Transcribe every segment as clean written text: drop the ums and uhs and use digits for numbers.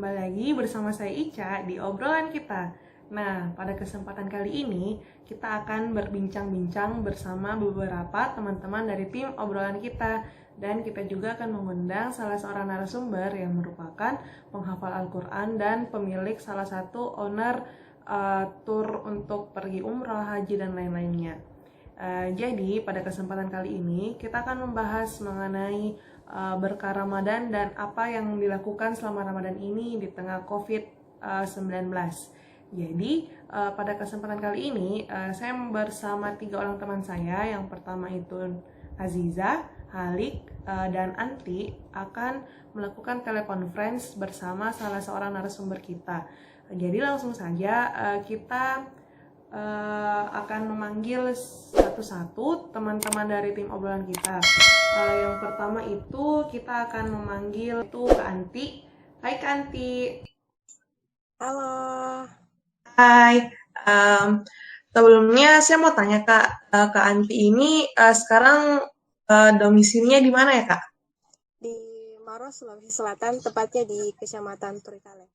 kembali lagi bersama saya Ica di obrolan kita. Nah, pada kesempatan kali ini kita akan berbincang-bincang bersama beberapa teman-teman dari tim obrolan kita. Dan kita juga akan mengundang salah seorang narasumber yang merupakan penghafal Al-Quran dan pemilik salah satu owner tour untuk pergi umroh, haji, dan lain-lainnya. Jadi pada kesempatan kali ini kita akan membahas mengenai berkah Ramadan dan apa yang dilakukan selama Ramadan ini di tengah COVID-19. Jadi pada kesempatan kali ini saya bersama 3 orang teman saya. Yang pertama itu Aziza, Halik, dan Anti akan melakukan telekonferensi bersama salah seorang narasumber kita. Jadi langsung saja kita akan memanggil satu-satu teman-teman dari tim obrolan kita. Yang pertama itu kita akan memanggil itu Kak Anti. Hai Kak Anti. Halo. Hai. Sebelumnya saya mau tanya Kak Anti ini sekarang domisilinya di mana ya Kak? Di Maros, Sulawesi Selatan, tepatnya di Kecamatan Turikale.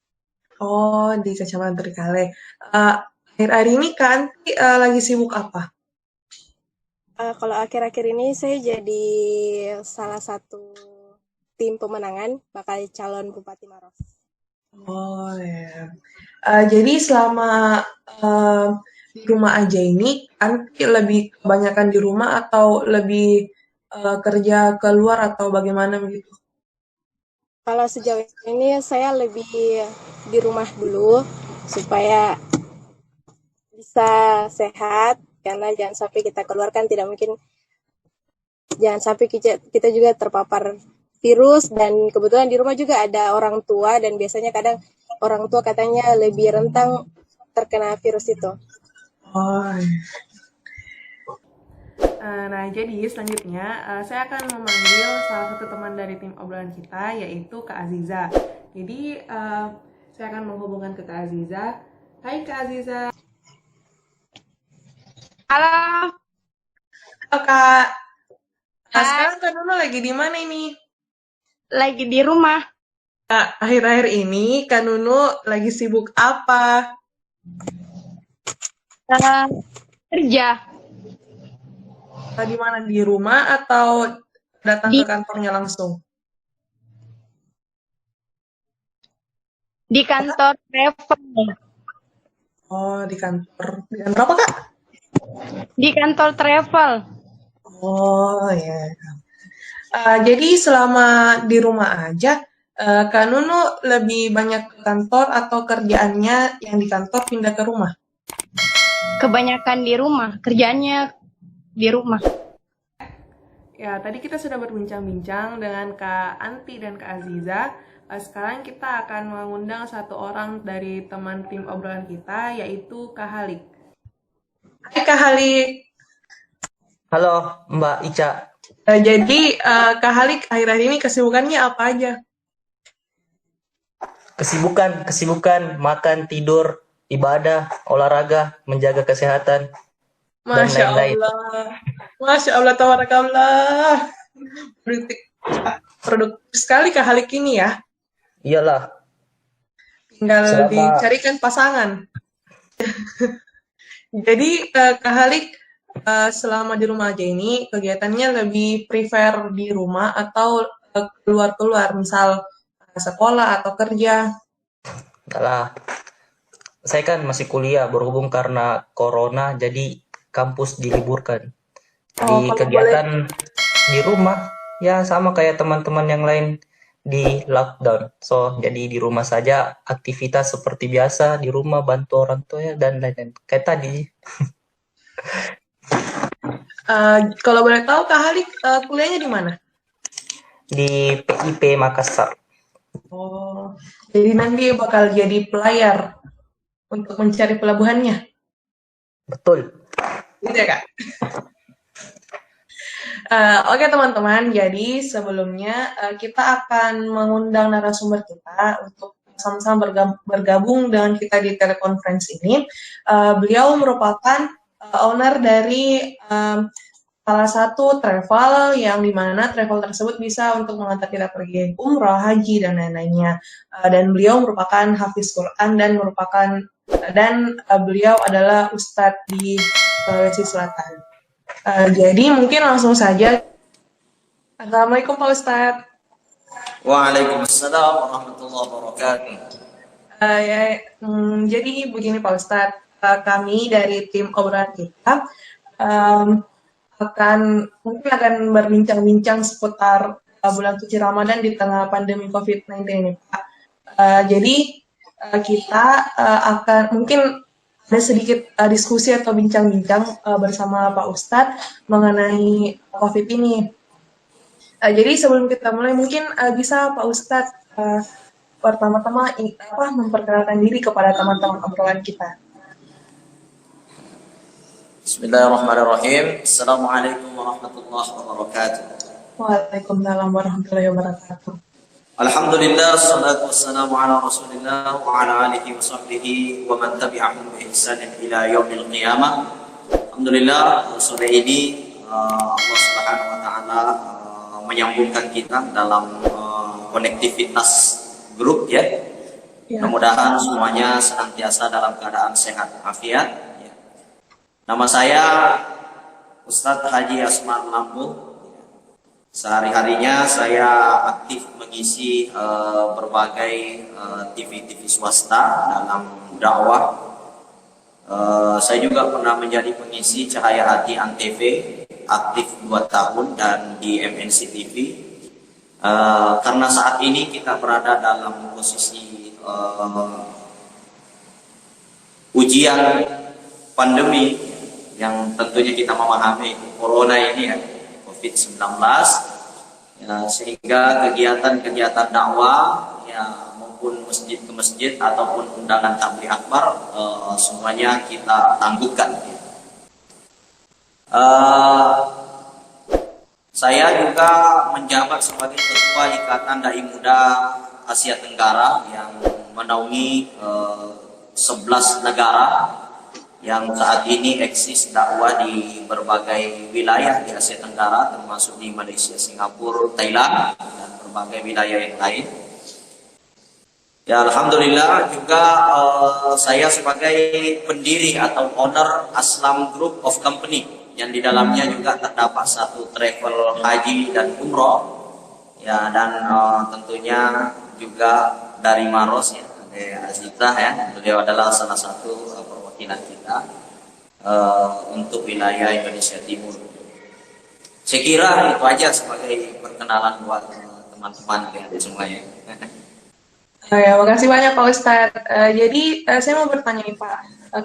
Oh, di Kecamatan Turikale. Akhir-akhir ini Kak Anti lagi sibuk apa? Kalau akhir-akhir ini saya jadi salah satu tim pemenangan bakal calon Bupati Maros. Oh ya. Jadi selama di rumah aja ini, Anti lebih kebanyakan di rumah atau lebih kerja keluar atau bagaimana begitu? Kalau sejauh ini saya lebih di rumah dulu supaya bisa sehat, karena jangan sampai kita keluar kan tidak mungkin, jangan sampai kita juga terpapar virus. Dan kebetulan di rumah juga ada orang tua, dan biasanya kadang orang tua katanya lebih rentan terkena virus itu. Oh, ya. Nah, jadi selanjutnya saya akan memanggil salah satu teman dari tim obrolan kita, yaitu Kak Aziza. Jadi saya akan menghubungkan ke Kak Aziza. Hai Kak Aziza. Halo, Halo Kak. hai, Sekarang Kak Nuno lagi di mana ini? lagi di rumah. Akhir-akhir ini Kak Nuno lagi sibuk apa? Eh, kerja Di mana, di rumah atau datang di ke kantornya langsung? di kantor travel. Oh, di kantor. Di kantor apa, Kak? Di kantor travel. Oh, ya. Jadi selama di rumah aja, Kak Nunu lebih banyak ke kantor atau kerjaannya yang di kantor pindah ke rumah? Kebanyakan di rumah, kerjaannya di rumah. Ya, tadi kita sudah berbincang-bincang dengan Kak Anti dan Kak Aziza. Sekarang kita akan mengundang satu orang dari teman tim obrolan kita, yaitu Kak Halik. Hai Kak Halik. Halo Mbak Ica, Jadi Kak Halik akhir-akhir ini kesibukannya apa aja? kesibukan makan, tidur, ibadah, olahraga, menjaga kesehatan, dan Masya lain-lain. Allah. Masya Allah, tabarakallah. Produktif, produktif sekali Kak Halik ini ya. Iyalah, Tinggal selama dicarikan pasangan. Jadi Kak Halik selama di rumah aja ini kegiatannya lebih prefer di rumah atau keluar-keluar, misal sekolah atau kerja. adalah saya kan masih kuliah berhubung karena corona, jadi kampus diliburkan. Oh, Di kalau boleh. kegiatan di rumah, ya sama kayak teman-teman yang lain di lockdown. So, jadi di rumah saja, aktivitas seperti biasa, di rumah bantu orang tua ya, dan lain-lain. Kayak tadi, Kalau boleh tahu Kak Halik kuliahnya di mana? di PIP Makassar. Oh, jadi nanti bakal jadi pelayar untuk mencari pelabuhannya, Betul. gitu ya Kak? Oke teman-teman, jadi sebelumnya kita akan mengundang narasumber kita untuk sama-sama bergabung dengan kita di telekonferensi ini. Beliau merupakan owner dari salah satu travel yang dimana travel tersebut bisa untuk mengantar kita pergi umroh, haji, dan lain-lainnya. Dan beliau merupakan hafiz Quran dan beliau adalah ustadz di Sulawesi Selatan. Jadi mungkin langsung saja. Assalamualaikum Pak Ustadz. Waalaikumsalam warahmatullahi wabarakatuh. Jadi begini Pak Ustadz, kami dari tim obrolan kita mungkin akan berbincang-bincang seputar bulan suci Ramadan di tengah pandemi COVID-19 ini Pak. Jadi kita akan mungkin ada sedikit diskusi atau bincang-bincang bersama Pak Ustadz mengenai COVID ini. Jadi sebelum kita mulai mungkin bisa Pak Ustadz pertama-tama memperkenalkan diri kepada teman-teman obrolan kita. Bismillahirrahmanirrahim. Assalamualaikum warahmatullahi wabarakatuh. Waalaikumsalam warahmatullahi wabarakatuh. Alhamdulillah, salatu wassalamu ala rasulillah wa ala alihi wa sahbihi wa man tabi'ahum bi ihsanin ila yaumil qiyamah. Alhamdulillah, sore ini Allah Subhanahu wa taala menyambungkan kita dalam konektivitas grup ya. Mudah-mudahan semuanya senantiasa dalam keadaan sehat afiat. Nama saya Ustadz Haji Asman Lampung. Sehari-harinya saya aktif mengisi berbagai TV-TV swasta dalam dakwah. Saya juga pernah menjadi pengisi Cahaya Hati Antv, aktif 2 tahun dan di MNC TV. Karena saat ini kita berada dalam posisi ujian pandemi yang tentunya kita memahami corona ini ya, COVID-19 ya, sehingga kegiatan-kegiatan dakwah ya maupun masjid ke masjid ataupun undangan tabligh akbar semuanya kita tangguhkan. Saya juga menjabat sebagai Ketua Ikatan Dai Muda Asia Tenggara yang menaungi 11 negara yang saat ini eksis dakwah di berbagai wilayah di Asia Tenggara, termasuk di Malaysia, Singapura, Thailand, dan berbagai wilayah yang lain. Ya, alhamdulillah juga saya sebagai pendiri atau owner Aslam Group of Company yang di dalamnya juga terdapat satu travel haji dan umroh. Ya, dan tentunya juga dari Maros ya, Azita ya, beliau adalah salah satu perwakilan kita untuk wilayah Indonesia Timur. Saya kira itu aja sebagai perkenalan buat teman-teman ya semuanya. Ya, makasih banyak Pak Ustadz. Jadi saya mau bertanya nih Pak,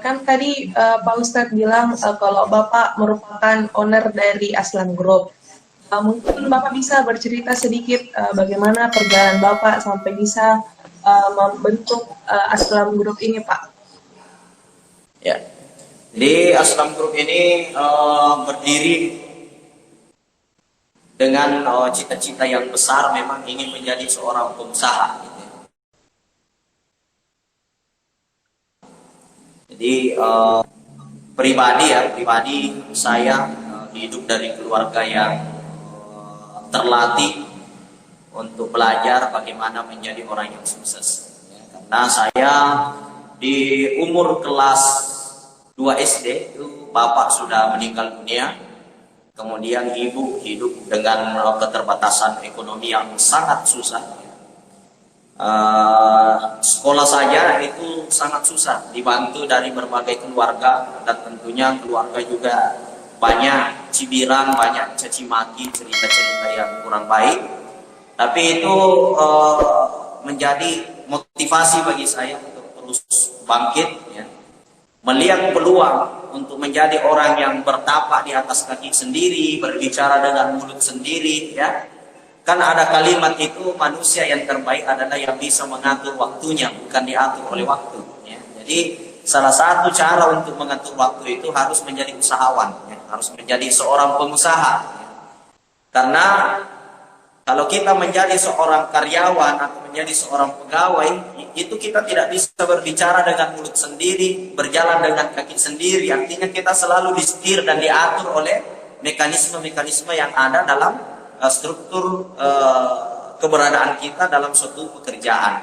kan tadi Pak Ustadz bilang kalau Bapak merupakan owner dari Aslam Group. Mungkin Bapak bisa bercerita sedikit bagaimana perjalanan Bapak sampai bisa membentuk Aslam Group ini Pak. Ya, jadi Aslam Group ini berdiri dengan cita-cita yang besar, memang ingin menjadi seorang pengusaha. Gitu. Jadi pribadi saya hidup dari keluarga yang terlatih untuk belajar bagaimana menjadi orang yang sukses. Ya, karena saya di umur kelas 2 SD itu bapak sudah meninggal dunia, kemudian ibu hidup dengan keterbatasan ekonomi yang sangat susah. Sekolah saja itu sangat susah, dibantu dari berbagai keluarga, dan tentunya keluarga juga banyak cibiran, banyak caci maki, cerita-cerita yang kurang baik. Tapi itu menjadi motivasi bagi saya untuk terus bangkit ya. Melihat peluang untuk menjadi orang yang bertapak di atas kaki sendiri, berbicara dengan mulut sendiri ya. Kan ada kalimat itu, manusia yang terbaik adalah yang bisa mengatur waktunya, bukan diatur oleh waktu ya. Jadi salah satu cara untuk mengatur waktu itu harus menjadi usahawan ya. Harus menjadi seorang pengusaha ya. Karena kalau kita menjadi seorang karyawan atau menjadi seorang pegawai, itu kita tidak bisa berbicara dengan mulut sendiri, berjalan dengan kaki sendiri. Artinya kita selalu disetir dan diatur oleh mekanisme-mekanisme yang ada dalam struktur keberadaan kita dalam suatu pekerjaan.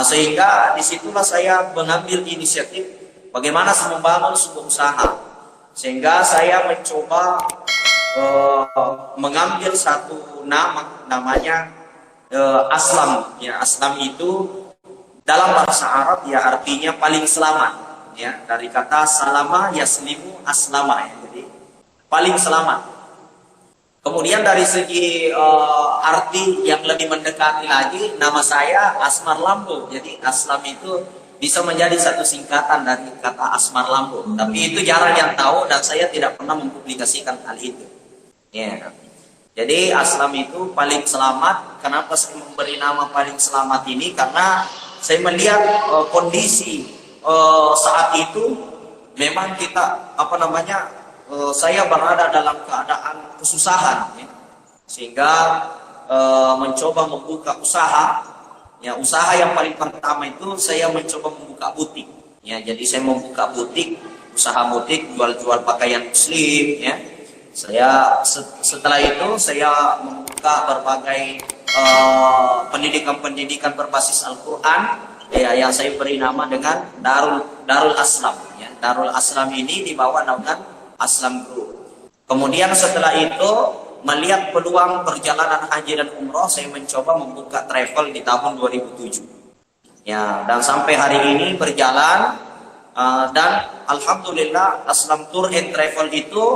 Sehingga disitulah saya mengambil inisiatif bagaimana membangun sebuah usaha. Sehingga saya mencoba mengambil satu namanya aslam. Ya, aslam itu dalam bahasa Arab ya artinya paling selamat. Ya, dari kata salama yaslimu aslama. Ya, jadi paling selamat. Kemudian dari segi arti yang lebih mendekati lagi, nama saya Asmar Lambo. Jadi aslam itu bisa menjadi satu singkatan dari kata Asmar Lambo. Tapi itu jarang yang tahu dan saya tidak pernah mempublikasikan hal itu. Ya. Jadi aslam itu paling selamat. Kenapa saya memberi nama paling selamat ini? Karena saya melihat kondisi saat itu memang kita saya berada dalam keadaan kesusahan, ya. Sehingga mencoba membuka usaha. Ya, usaha yang paling pertama itu saya mencoba membuka butik. Ya, jadi saya membuka butik, usaha butik jual-jual pakaian muslim. Ya, saya setelah itu saya membuka berbagai pendidikan-pendidikan berbasis Al-Quran. Ya, yang saya beri nama dengan Darul Aslam. Ya, Darul Aslam ini dibawa naungan Aslam Group. Kemudian setelah itu melihat peluang perjalanan haji dan umroh, saya mencoba membuka travel di tahun 2007. Ya, dan sampai hari ini berjalan dan alhamdulillah Aslam Tour and Travel itu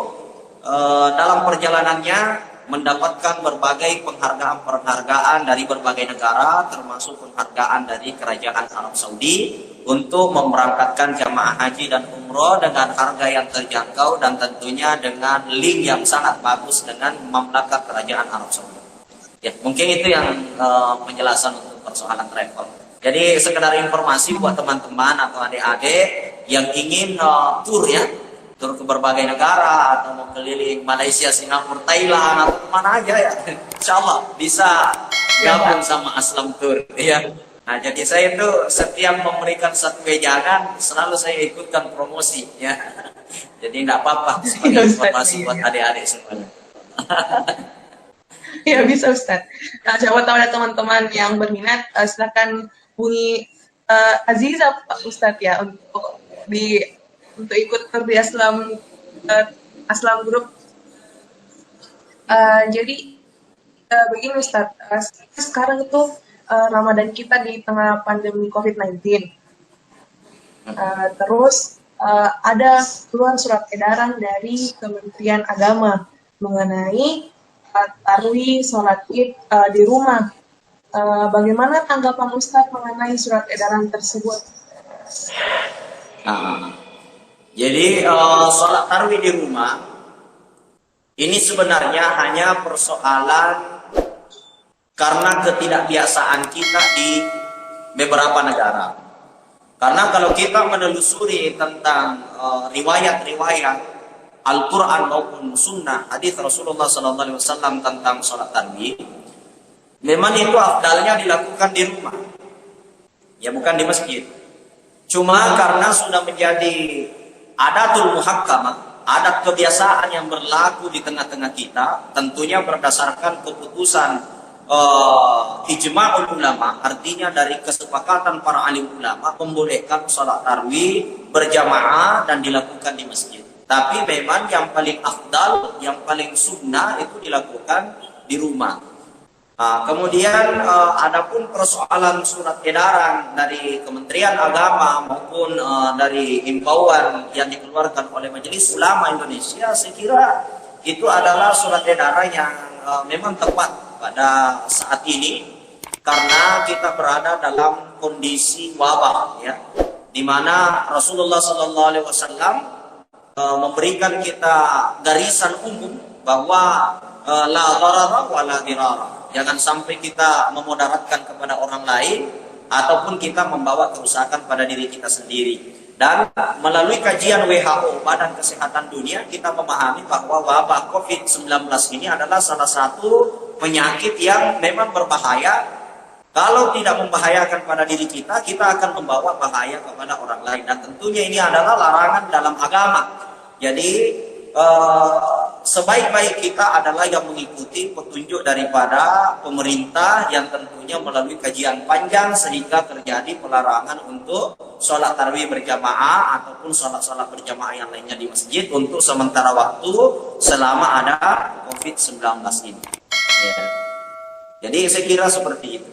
dalam perjalanannya mendapatkan berbagai penghargaan dari berbagai negara, termasuk penghargaan dari Kerajaan Arab Saudi untuk memberangkatkan jamaah haji dan umroh dengan harga yang terjangkau dan tentunya dengan link yang sangat bagus dengan Mamlakat Kerajaan Arab Saudi. Ya, mungkin itu yang penjelasan untuk persoalan travel. Jadi sekedar informasi buat teman-teman atau adik-adik yang ingin tur tur ke berbagai negara atau mau keliling Malaysia, Singapura, Thailand atau kemana aja ya, insya Allah bisa gabung sama Aslam Tour. Ya. Nah, jadi saya itu setiap memberikan satu wejangan selalu saya ikutkan promosi. Ya. Jadi tidak apa-apa sebagai informasi buat adik-adik semuanya. Ya bisa Ustadz. Nah, siapa tahu ada teman-teman yang berminat, silakan hubungi Aziza Pak Ustadz ya untuk ikut di Aslam Group. Jadi begini Ustadz, sekarang itu Ramadan kita di tengah pandemi COVID-19. Terus ada keluar surat edaran dari Kementerian Agama mengenai tarawih sholat id di rumah. Bagaimana tanggapan Ustadz mengenai surat edaran tersebut? Jadi sholat tarawih di rumah ini sebenarnya hanya persoalan karena ketidakbiasaan kita di beberapa negara. Karena kalau kita menelusuri tentang riwayat-riwayat Al-Quran maupun Sunnah, hadis Rasulullah SAW tentang sholat tarawih, memang itu afdalnya dilakukan di rumah, ya bukan di masjid. Cuma karena sudah menjadi adatul muhakkamah, adat kebiasaan yang berlaku di tengah-tengah kita, tentunya berdasarkan keputusan ijma'ul ulama, artinya dari kesepakatan para alim ulama, membolehkan sholat tarawih berjamaah dan dilakukan di masjid. Tapi memang yang paling afdal, yang paling sunnah itu dilakukan di rumah. Kemudian adapun persoalan surat edaran dari Kementerian Agama maupun dari himbauan yang dikeluarkan oleh Majelis Ulama Indonesia, saya kira itu adalah surat edaran yang memang tepat pada saat ini karena kita berada dalam kondisi wabah, ya, di mana Rasulullah SAW memberikan kita garisan umum bahwa la darara wa la dirara. Jangan sampai kita memudaratkan kepada orang lain ataupun kita membawa kerusakan pada diri kita sendiri. Dan melalui kajian WHO, Badan Kesehatan Dunia, kita memahami bahwa wabah COVID-19 ini adalah salah satu penyakit yang memang berbahaya. Kalau tidak membahayakan pada diri kita, kita akan membawa bahaya kepada orang lain. Dan tentunya ini adalah larangan dalam agama. Jadi sebaik-baik kita adalah yang mengikuti petunjuk daripada pemerintah yang tentunya melalui kajian panjang sehingga terjadi pelarangan untuk sholat tarawih berjamaah ataupun sholat-sholat berjamaah yang lainnya di masjid untuk sementara waktu selama ada COVID-19 ini. Ya. Jadi saya kira seperti itu.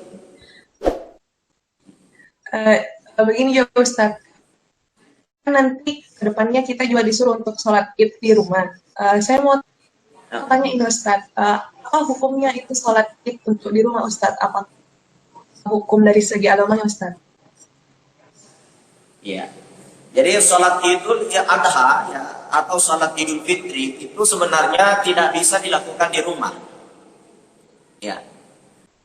Begini juga Ustadz, nanti kedepannya kita juga disuruh untuk sholat id di rumah. Saya mau tanya ini Ustadz, apa hukumnya itu sholat id untuk di rumah Ustadz? Apa hukum dari segi agamanya Ustadz? Ya. Jadi sholat Idul Adha ya, atau sholat Idul Fitri itu sebenarnya tidak bisa dilakukan di rumah. Ya.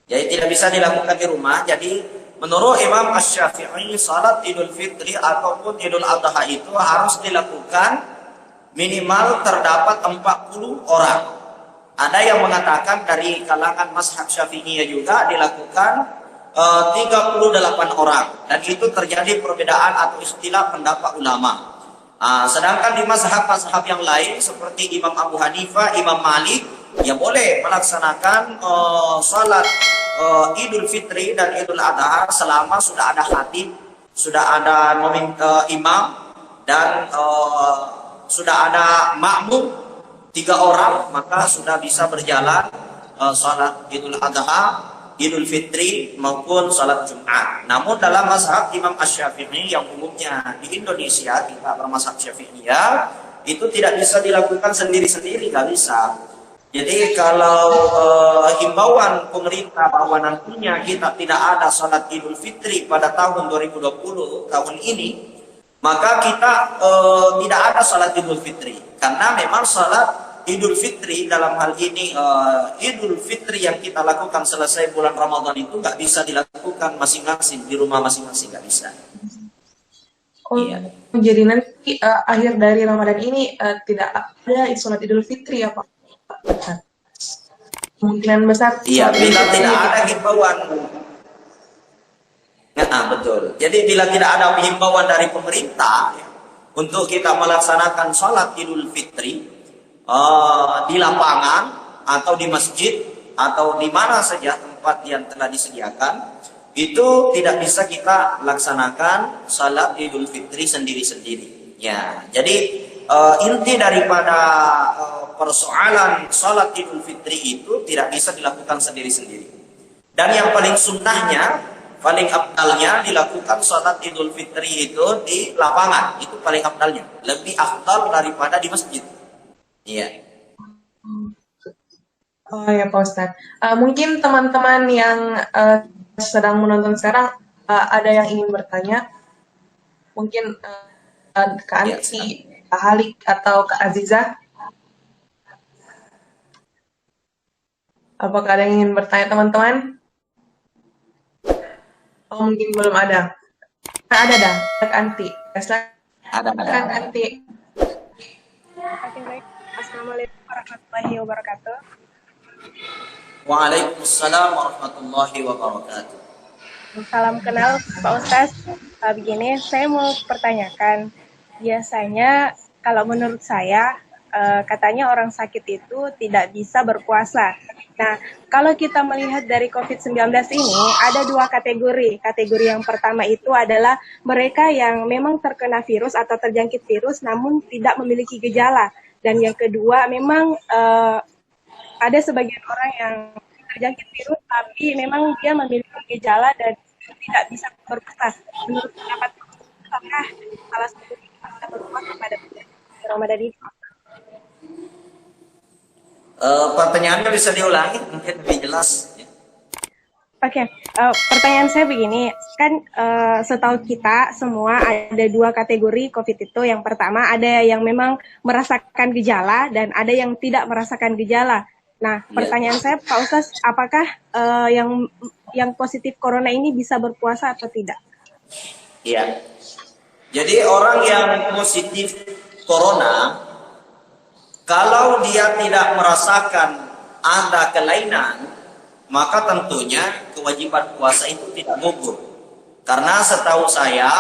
Jadi tidak bisa dilakukan di rumah. Jadi menurut Imam Asy-Syafi'i, salat Idul Fitri ataupun Idul Adha itu harus dilakukan minimal terdapat 40 orang. Ada yang mengatakan dari kalangan mazhab Syafi'iyah juga dilakukan 38 orang. Dan itu terjadi perbedaan atau istilah pendapat ulama. Sedangkan di mazhab-mazhab yang lain seperti Imam Abu Hanifah, Imam Malik, ya boleh melaksanakan salat Idul Fitri dan Idul Adha selama sudah ada khatib, sudah ada imam, dan sudah ada makmum 3 orang, maka sudah bisa berjalan salat Idul Adha, Idul Fitri maupun salat Jumat. Namun dalam mazhab Imam Asy-Syafi'i yang umumnya di Indonesia kita bermazhab Syafi'iyah itu tidak bisa dilakukan sendiri-sendiri, nggak bisa. Jadi kalau himbauan pemerintah bahwa nantinya kita tidak ada salat Idul Fitri pada tahun 2020 tahun ini, maka kita tidak ada salat Idul Fitri karena memang salat Idul Fitri dalam hal ini Idul Fitri yang kita lakukan selesai bulan Ramadan itu nggak bisa dilakukan masing-masing di rumah masing-masing, nggak bisa. Iya. Jadi nanti akhir dari Ramadan ini tidak ada salat Idul Fitri ya Pak? Kemungkinan besar. Iya, bila tidak ada himbauan. Nah, betul. Jadi bila tidak ada himbauan dari pemerintah ya, untuk kita melaksanakan sholat Idul Fitri di lapangan atau di masjid atau di mana saja tempat yang telah disediakan, itu tidak bisa kita laksanakan sholat Idul Fitri sendiri-sendiri. Ya, jadi inti daripada persoalan sholat Idul Fitri itu tidak bisa dilakukan sendiri-sendiri. Dan yang paling sunnahnya, paling afdalnya dilakukan sholat Idul Fitri itu di lapangan. Itu paling afdalnya. Lebih afdal daripada di masjid. Iya. Oh ya Pak Ustadz. Mungkin teman-teman yang sedang menonton sekarang ada yang ingin bertanya. Mungkin Kak Anti, Kak Halik, atau Kak Aziza. Apakah ada yang ingin bertanya teman-teman? Oh mungkin belum ada. Ada dah, Kak Anti. Ada. Kak Anti. Oke, baik. Assalamualaikum warahmatullahi wabarakatuh. Waalaikumsalam warahmatullahi wabarakatuh. Salam kenal Pak Ustaz. Begini, saya mau pertanyakan. Biasanya kalau menurut saya katanya orang sakit itu tidak bisa berpuasa. Nah, kalau kita melihat dari COVID-19 ini, ada 2 kategori. Kategori yang pertama itu adalah mereka yang memang terkena virus atau terjangkit virus namun tidak memiliki gejala. Dan yang kedua, memang ada sebagian orang yang terjangkit virus tapi memang dia memiliki gejala dan tidak bisa berpuasa. Menurut pendapat apakah salah satu bisa berpuasa pada Ramadan ini? Pertanyaannya bisa diulangi, mungkin lebih jelas. Oke, pertanyaan saya begini, kan setahu kita semua ada 2 kategori COVID itu. Yang pertama ada yang memang merasakan gejala dan ada yang tidak merasakan gejala. Nah, pertanyaan saya Pak Ustaz, apakah yang positif corona ini bisa berpuasa atau tidak? Iya. Jadi orang yang positif corona, kalau dia tidak merasakan ada kelainan, maka tentunya kewajiban puasa itu tidak gugur. Karena setahu saya,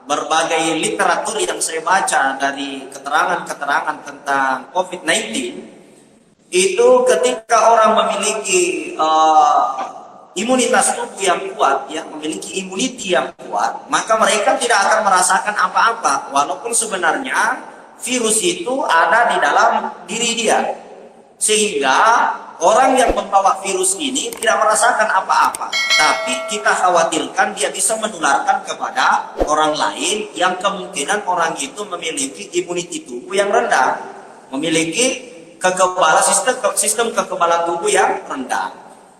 berbagai literatur yang saya baca dari keterangan-keterangan tentang COVID-19, itu ketika orang memiliki imunitas tubuh yang kuat, ya, memiliki immunity yang kuat, maka mereka tidak akan merasakan apa-apa, walaupun sebenarnya virus itu ada di dalam diri dia. Sehingga orang yang membawa virus ini tidak merasakan apa-apa, tapi kita khawatirkan dia bisa menularkan kepada orang lain yang kemungkinan orang itu memiliki immunity tubuh yang rendah, memiliki sistem kekebalan tubuh yang rendah.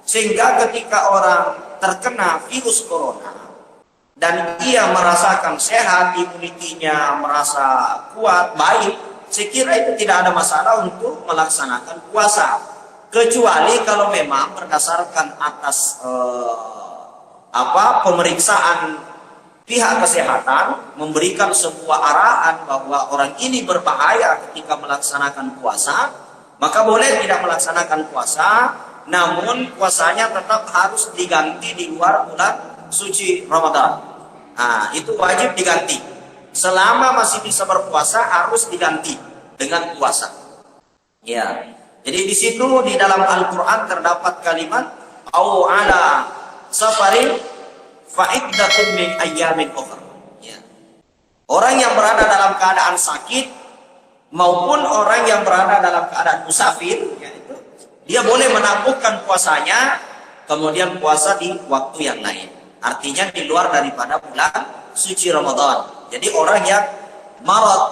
Sehingga ketika orang terkena virus corona dan dia merasakan sehat, imunitinya merasa kuat, baik, saya kira itu tidak ada masalah untuk melaksanakan puasa, kecuali kalau memang berdasarkan atas pemeriksaan pihak kesehatan memberikan sebuah arahan bahwa orang ini berbahaya ketika melaksanakan puasa, maka boleh tidak melaksanakan puasa, namun puasanya tetap harus diganti di luar bulan suci Ramadan. Nah, itu wajib diganti. Selama masih bisa berpuasa harus diganti dengan puasa. Ya. Jadi di situ di dalam Al-Qur'an terdapat kalimat au ala safarin fa'iddatun min ayyamin ukhra. Ya. Orang yang berada dalam keadaan sakit maupun orang yang berada dalam keadaan musafir, ya, itu dia boleh menangguhkan puasanya kemudian puasa di waktu yang lain. Artinya di luar daripada bulan suci Ramadan. Jadi orang yang marad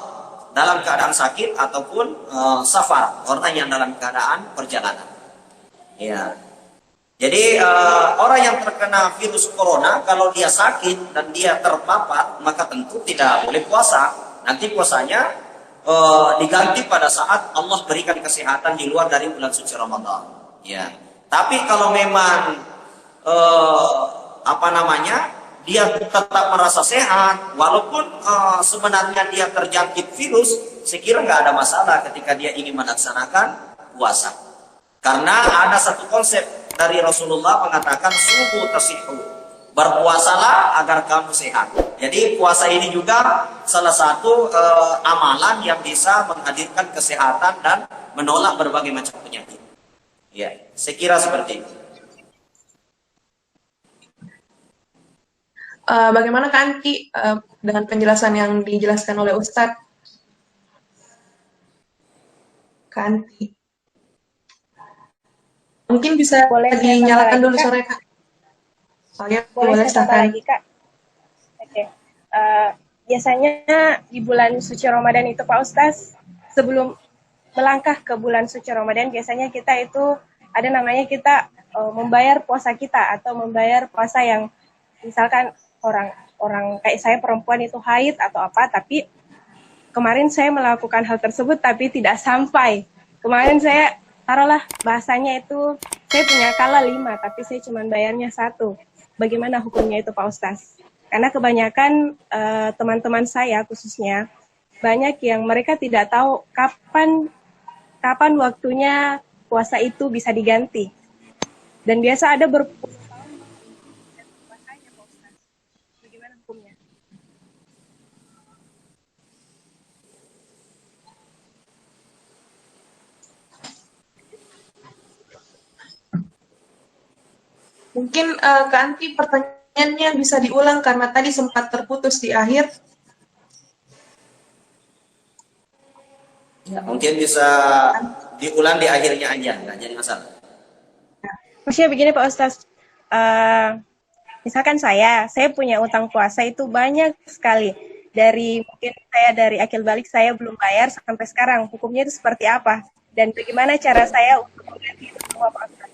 dalam keadaan sakit ataupun safar, orang yang dalam keadaan perjalanan. Ya. Jadi orang yang terkena virus corona kalau dia sakit dan dia terpapar maka tentu tidak boleh puasa. Nanti puasanya diganti pada saat Allah berikan kesehatan di luar dari bulan suci Ramadan. Ya. Tapi kalau memang dia tetap merasa sehat, walaupun sebenarnya dia terjangkit virus, saya kira nggak ada masalah ketika dia ingin melaksanakan puasa. Karena ada satu konsep dari Rasulullah mengatakan subuh tasihu, berpuasalah agar kamu sehat. Jadi puasa ini juga salah satu amalan yang bisa menghadirkan kesehatan dan menolak berbagai macam penyakit. Ya, saya kira seperti itu. Bagaimana Kak Anki dengan penjelasan yang dijelaskan oleh Ustadz? Kak Anki. Mungkin bisa Boleh saya dinyalakan tambah dulu lagi, Kak? sore Kak. Boleh Boleh saya tambah silakan. lagi, Kak? Oke. Biasanya di bulan suci Ramadan itu Pak Ustaz, sebelum melangkah ke bulan suci Ramadan, biasanya kita itu ada namanya kita membayar puasa kita atau membayar puasa yang misalkan orang kayak saya perempuan itu haid atau apa, tapi kemarin saya melakukan hal tersebut tapi tidak sampai. Kemarin saya taruhlah bahasanya itu saya punya kala 5 tapi saya cuma bayarnya 1. Bagaimana hukumnya itu Pak Ustaz? Karena kebanyakan teman-teman saya khususnya banyak yang mereka tidak tahu kapan waktunya puasa itu bisa diganti. Dan biasa ada Mungkin Kak Anki pertanyaannya bisa diulang karena tadi sempat terputus di akhir. Ya, mungkin bisa diulang di akhirnya aja, nggak jadi masalah. Maksudnya begini Pak Ustaz, misalkan saya punya utang puasa itu banyak sekali. Mungkin saya dari akil balik saya belum bayar sampai sekarang. Hukumnya itu seperti apa? Dan bagaimana cara saya untuk mengganti itu semua Pak Ustaz?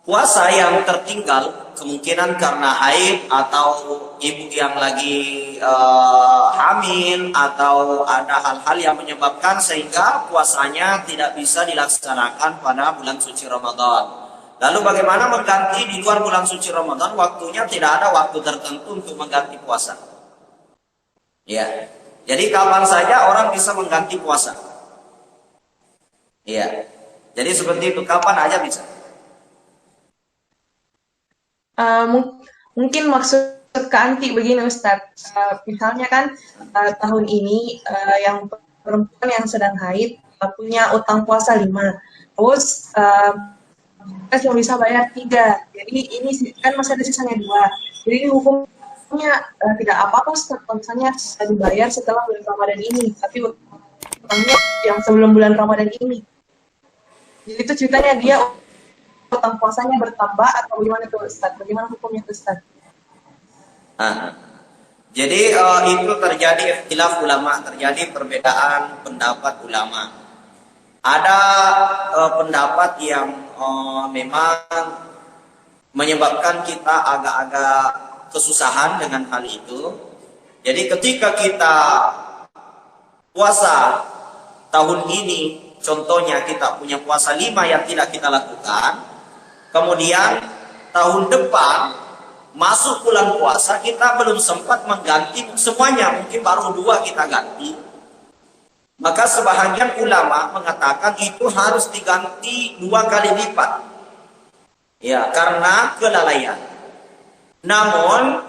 Puasa yang tertinggal kemungkinan karena haid atau ibu yang lagi hamil atau ada hal-hal yang menyebabkan sehingga puasanya tidak bisa dilaksanakan pada bulan suci Ramadan. Lalu bagaimana mengganti di luar bulan suci Ramadan? Waktunya tidak ada waktu tertentu untuk mengganti puasa. Ya, jadi kapan saja orang bisa mengganti puasa. Ya. Jadi seperti itu, kapan aja bisa. Mungkin maksud ke Anti begini Ustadz. Misalnya kan tahun ini yang perempuan yang sedang haid punya utang puasa 5. Terus kita cuma bisa bayar 3. Jadi ini kan masih ada sisanya 2. Jadi ini hukumnya tidak apa-apa Ustadz kalau misalnya sudah dibayar setelah bulan Ramadan ini. Tapi utangnya yang sebelum bulan Ramadan ini. Jadi itu ceritanya dia utang puasanya bertambah atau bagaimana tuh Ustadz? Bagaimana hukumnya tuh Ustadz? Jadi itu terjadi ikhtilaf ulama, terjadi perbedaan pendapat ulama. Ada pendapat yang memang menyebabkan kita agak-agak kesusahan dengan hal itu. Jadi ketika kita puasa tahun ini, contohnya kita punya puasa 5 yang tidak kita lakukan, kemudian tahun depan masuk bulan puasa kita belum sempat mengganti semuanya, mungkin baru 2 kita ganti. Maka sebahagian ulama mengatakan itu harus diganti 2 kali lipat. Ya, karena kelalaian. Namun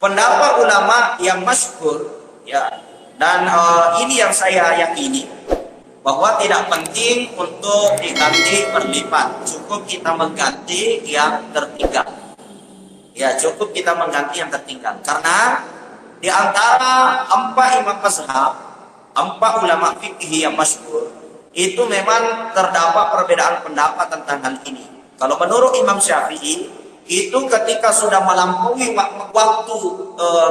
pendapat ulama yang masyhur ya, dan ini yang saya yakini, bahwa tidak penting untuk diganti berlipat, cukup kita mengganti yang tertinggal. Ya, cukup kita mengganti yang tertinggal. Karena di antara 4 imam mazhab, 4 ulama fikih yang masyhur, itu memang terdapat perbedaan pendapat tentang hal ini. Kalau menurut Imam Syafi'i, itu ketika sudah melampaui waktu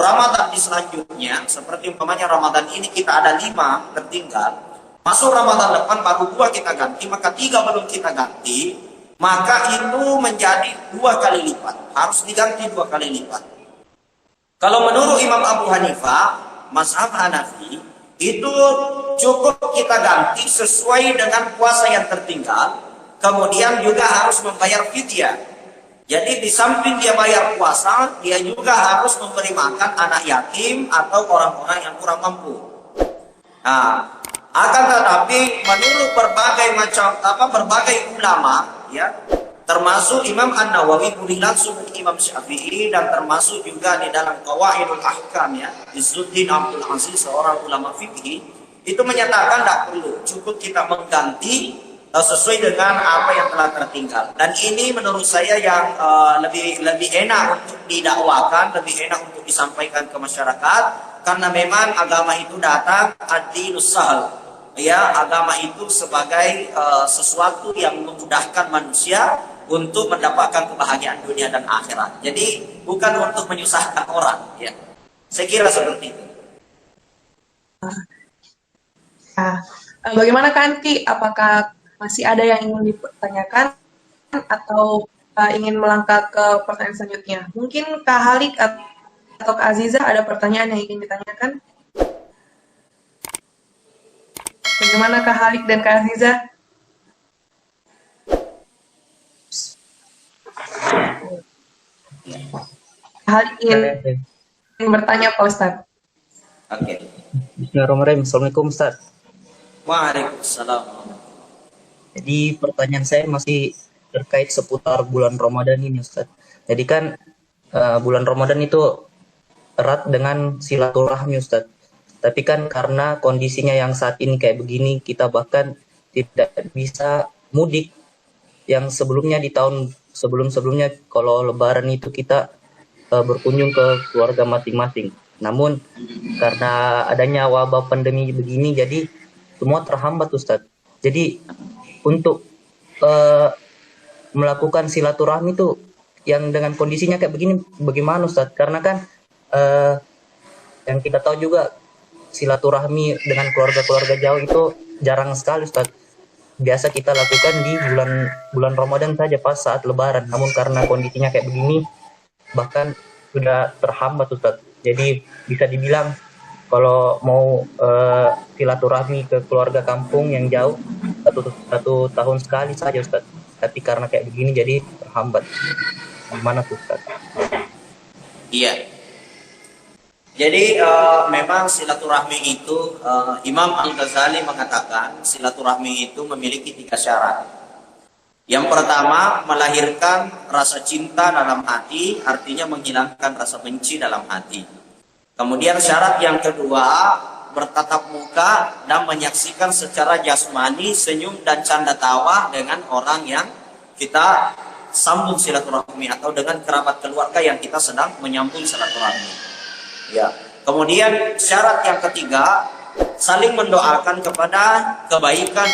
Ramadan di selanjutnya, seperti umpamanya Ramadan ini kita ada 5 tertinggal, masuk Ramadan depan baru 2 kita ganti, maka 3 belum kita ganti, maka itu menjadi 2 kali lipat, harus diganti 2 kali lipat. Kalau menurut Imam Abu Hanifah, mazhab Hanafi, itu cukup kita ganti sesuai dengan puasa yang tertinggal, kemudian juga harus membayar fidyah. Jadi di samping dia bayar puasa, dia juga harus memberi makan anak yatim atau orang-orang yang kurang mampu. Nah, akan tetapi menurut berbagai ulama ya, termasuk Imam An-Nawawi boleh langsung Imam Syafi'i, dan termasuk juga di dalam Qawaidul Ahkam ya, Izzuddin Abdul Aziz, seorang ulama fikih, itu menyatakan tidak perlu, cukup kita mengganti sesuai dengan apa yang telah tertinggal. Dan ini menurut saya yang lebih enak untuk didakwakan, lebih enak untuk disampaikan ke masyarakat, karena memang agama itu datang ad-dinus sahl. Ya, agama itu sebagai sesuatu yang memudahkan manusia untuk mendapatkan kebahagiaan dunia dan akhirat. Jadi bukan untuk menyusahkan orang. Ya, saya kira seperti itu. Bagaimana Kanti? Apakah masih ada yang ingin ditanyakan atau ingin melangkah ke pertanyaan selanjutnya? Mungkin Kak Halik atau Kak Aziza ada pertanyaan yang ingin ditanyakan? Bagaimana Kak Halik dan Kak Aziza? Kak Halik ingin bertanya Pak Ustadz. Oke. Bismillahirrahmanirrahim. Assalamualaikum Ustaz. Waalaikumsalam. Jadi pertanyaan saya masih terkait seputar bulan Ramadan ini Ustaz. Jadi kan bulan Ramadan itu erat dengan silaturahmi Ustaz. Tapi kan karena kondisinya yang saat ini kayak begini, kita bahkan tidak bisa mudik. Yang sebelumnya di tahun sebelum-sebelumnya kalau lebaran itu kita berkunjung ke keluarga masing-masing. Namun karena adanya wabah pandemi begini, jadi semua terhambat Ustaz. Jadi untuk melakukan silaturahmi itu yang dengan kondisinya kayak begini bagaimana Ustaz? Karena kan yang kita tahu juga silaturahmi dengan keluarga-keluarga jauh itu jarang sekali Ustaz. Biasa kita lakukan di bulan Ramadan saja pas saat lebaran. Namun karena kondisinya kayak begini bahkan sudah terhambat Ustaz. Jadi bisa dibilang kalau mau silaturahmi ke keluarga kampung yang jauh satu tahun sekali saja Ustaz. Tapi karena kayak begini jadi terhambat. Gimana tuh Ustaz? Iya. Jadi memang silaturahmi itu Imam Al-Ghazali mengatakan silaturahmi itu memiliki 3 syarat. Yang pertama, melahirkan rasa cinta dalam hati, artinya menghilangkan rasa benci dalam hati. Kemudian syarat yang kedua, bertatap muka dan menyaksikan secara jasmani senyum dan canda tawa dengan orang yang kita sambung silaturahmi atau dengan kerabat keluarga yang kita sedang menyambung silaturahmi. Ya. Kemudian syarat yang ketiga, saling mendoakan kepada kebaikan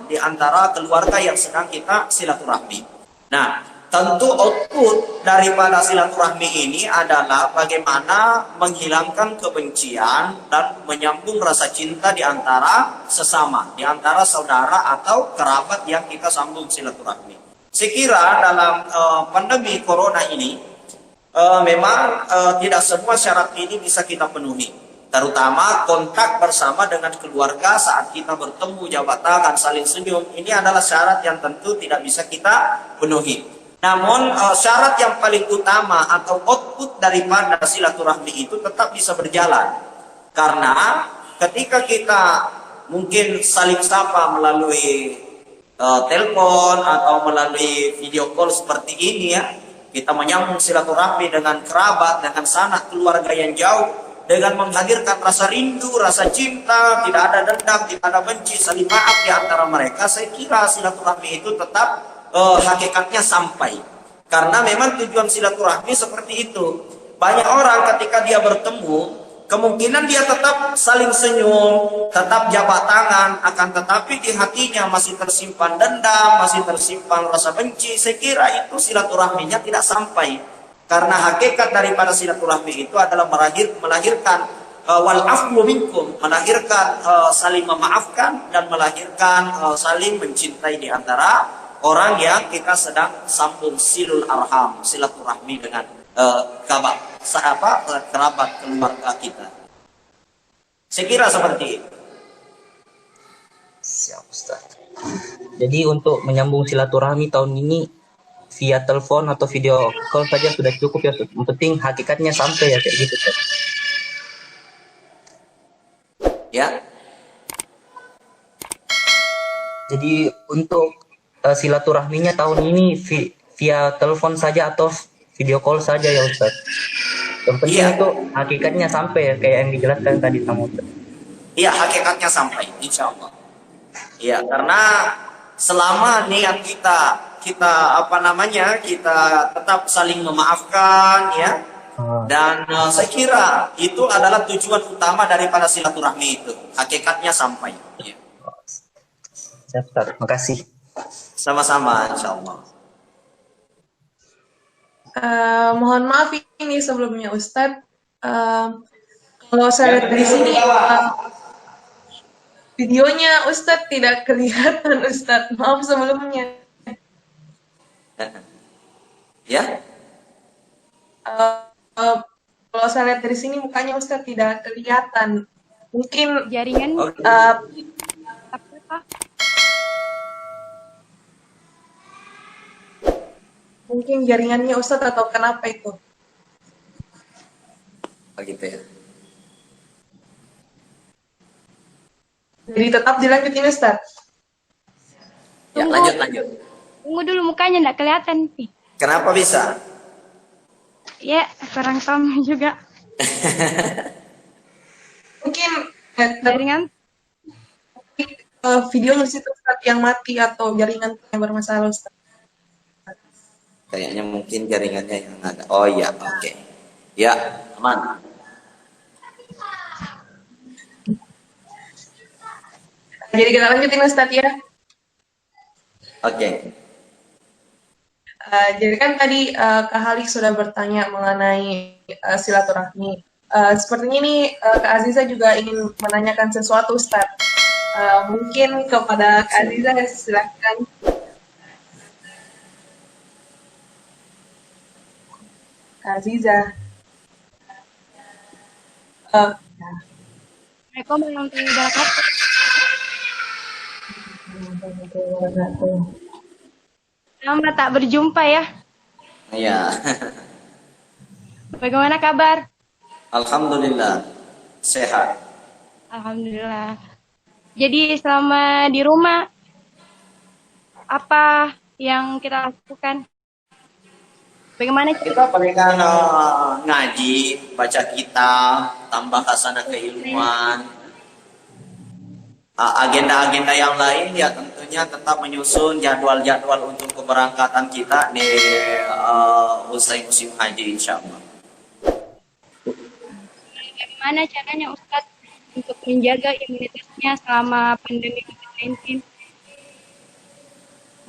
di antara keluarga yang sedang kita silaturahmi. Nah, tentu output daripada silaturahmi ini adalah bagaimana menghilangkan kebencian dan menyambung rasa cinta di antara sesama, di antara saudara atau kerabat yang kita sambung silaturahmi. Saya kira dalam pandemi corona ini memang tidak semua syarat ini bisa kita penuhi. Terutama kontak bersama dengan keluarga saat kita bertemu, jabat tangan, saling senyum. Ini adalah syarat yang tentu tidak bisa kita penuhi. Namun syarat yang paling utama atau output daripada silaturahmi itu tetap bisa berjalan. Karena ketika kita mungkin saling sapa melalui telepon atau melalui video call seperti ini ya, kita menyambung silaturahmi dengan kerabat, dengan sanak keluarga yang jauh, dengan menghadirkan rasa rindu, rasa cinta, tidak ada dendam, tidak ada benci, saling maaf di antara mereka. Saya kira silaturahmi itu tetap hakikatnya sampai. Karena memang tujuan silaturahmi seperti itu. Banyak orang ketika dia bertemu, kemungkinan dia tetap saling senyum, tetap jabat tangan, akan tetapi di hatinya masih tersimpan dendam, masih tersimpan rasa benci. Saya kira itu silaturahminya tidak sampai. Karena hakikat daripada silaturahmi itu adalah melahirkan wal afwu minkum, melahirkan saling memaafkan dan melahirkan saling mencintai di antara orang yang kita sedang sambung silul arham, silaturahmi dengan kerabat keluarga kita. Saya kira seperti itu. Siap, Ustaz. Jadi untuk menyambung silaturahmi tahun ini via telepon atau video call saja sudah cukup ya, Ustaz. Yang penting hakikatnya sampai ya, kayak gitu, Ustaz. Ya. Jadi untuk silaturahminya tahun ini via telepon saja atau video call saja ya, Ustaz. Yang penting itu hakikatnya sampai ya, kayak yang dijelaskan tadi sama Ustaz. Iya, hakikatnya sampai, insya Allah. Iya, karena selama niat kita tetap saling memaafkan ya, dan saya kira itu adalah tujuan utama daripada silaturahmi itu, hakikatnya sampai ya. Siap, Ustaz. Makasih. Sama-sama, insya Allah. Mohon maaf ini sebelumnya Ustadz, kalau saya lihat di sini videonya Ustadz tidak kelihatan Ustadz, maaf sebelumnya. Ya. Kalau saya lihat dari sini mukanya Ustadz tidak kelihatan. Mungkin Jaringan mungkin jaringannya Ustadz atau kenapa itu? Begitu ya. Jadi tetap dilanjutin Ustadz. Ya, lanjut. tunggu dulu, mukanya nggak kelihatan nih. Kenapa bisa? Ya, kurang tahu juga. Mungkin Jaringan videonya di situ Ustadz yang mati atau jaringan yang bermasalah Ustadz. Kayaknya mungkin jaringannya yang ada. Oh iya, oke. Ya, aman. Jadi kita lanjutin Ustadz ya. Oke. Jadi kan tadi Kak Halik sudah bertanya mengenai silaturahmi. Sepertinya ini Kak Aziza juga ingin menanyakan sesuatu Ustadz. Mungkin kepada Kak Aziza silakan. Kak Aziza. Assalamualaikum warahmatullahi wabarakatuh. Lama tak berjumpa ya. Iya. Bagaimana kabar? Alhamdulillah. Sehat. Alhamdulillah. Jadi selama di rumah apa yang kita lakukan? Bagaimana Kita palingan ngaji, baca kitab, tambah hasanah keilmuan. Agenda-agenda yang lain ya tentunya tetap menyusun jadwal-jadwal untuk keberangkatan kita di usai musim haji insya Allah. Bagaimana caranya Ustadz untuk menjaga imunitasnya selama pandemi COVID-19?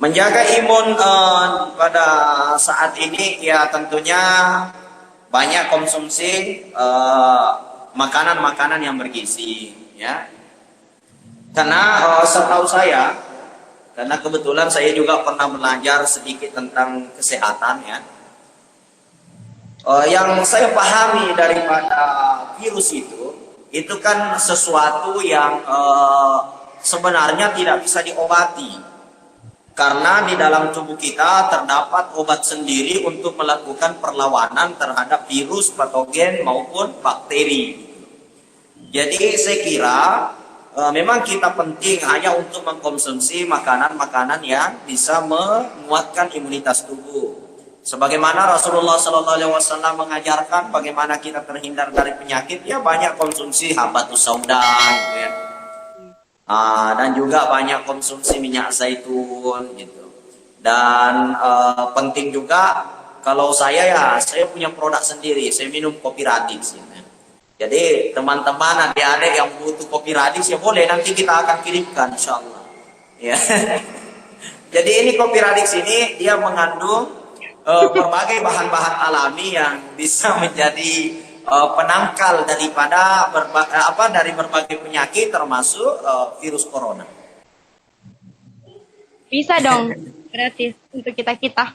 Menjaga imun pada saat ini ya tentunya banyak konsumsi makanan-makanan yang bergizi ya. Karena setahu saya, karena kebetulan saya juga pernah belajar sedikit tentang kesehatan ya. Yang saya pahami daripada virus itu kan sesuatu yang sebenarnya tidak bisa diobati. Karena di dalam tubuh kita terdapat obat sendiri untuk melakukan perlawanan terhadap virus, patogen maupun bakteri. Jadi saya kira memang kita penting hanya untuk mengkonsumsi makanan-makanan yang bisa menguatkan imunitas tubuh. Sebagaimana Rasulullah SAW mengajarkan bagaimana kita terhindar dari penyakit, ya banyak konsumsi habatus sauda, gitu ya. Dan juga banyak konsumsi minyak zaitun gitu. Dan penting juga kalau saya punya produk sendiri, saya minum kopi radix gitu. Jadi teman-teman adik-adik yang butuh kopi radix ya boleh, nanti kita akan kirimkan insyaallah. Ya. Jadi ini kopi radix ini dia mengandung berbagai bahan-bahan alami yang bisa menjadi penangkal daripada dari berbagai penyakit termasuk virus corona. Bisa dong, gratis untuk kita-kita.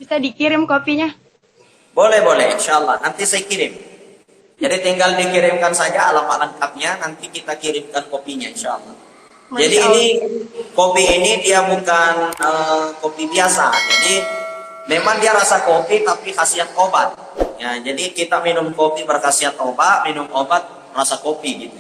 Bisa dikirim kopinya. Boleh, insyaallah nanti saya kirim. Jadi tinggal dikirimkan saja alamat lengkapnya, nanti kita kirimkan kopinya insyaallah. Jadi ini kopi ini dia bukan kopi biasa. Jadi memang dia rasa kopi tapi khasiat obat. Ya, jadi kita minum kopi berkhasiat obat, minum obat rasa kopi gitu.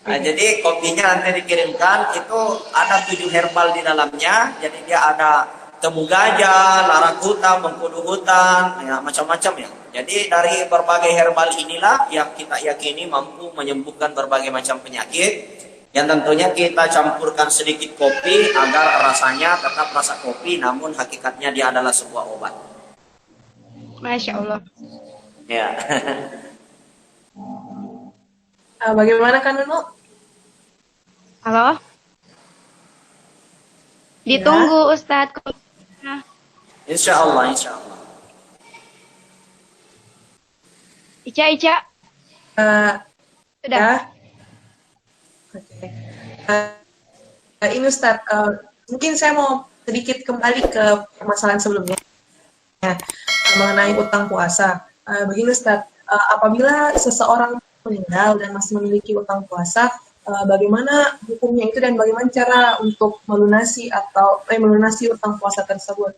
Nah, jadi kopinya nanti dikirimkan itu ada 7 herbal di dalamnya. Jadi dia ada temu gajah, larakuta, mengkudu hutan, ya macam-macam ya. Jadi dari berbagai herbal inilah yang kita yakini mampu menyembuhkan berbagai macam penyakit. Yang tentunya kita campurkan sedikit kopi agar rasanya tetap rasa kopi, namun hakikatnya dia adalah sebuah obat. Masya Allah. Ya. Bagaimana kan Nunu? Halo? Ditunggu Ustadz. Insya Allah. Ica. Sudah. Ya. Oke. Ini Ustadz, mungkin saya mau sedikit kembali ke permasalahan sebelumnya ya, mengenai utang puasa. Begini Ustadz, apabila seseorang meninggal dan masih memiliki utang puasa, bagaimana hukumnya itu dan bagaimana cara untuk melunasi utang puasa tersebut?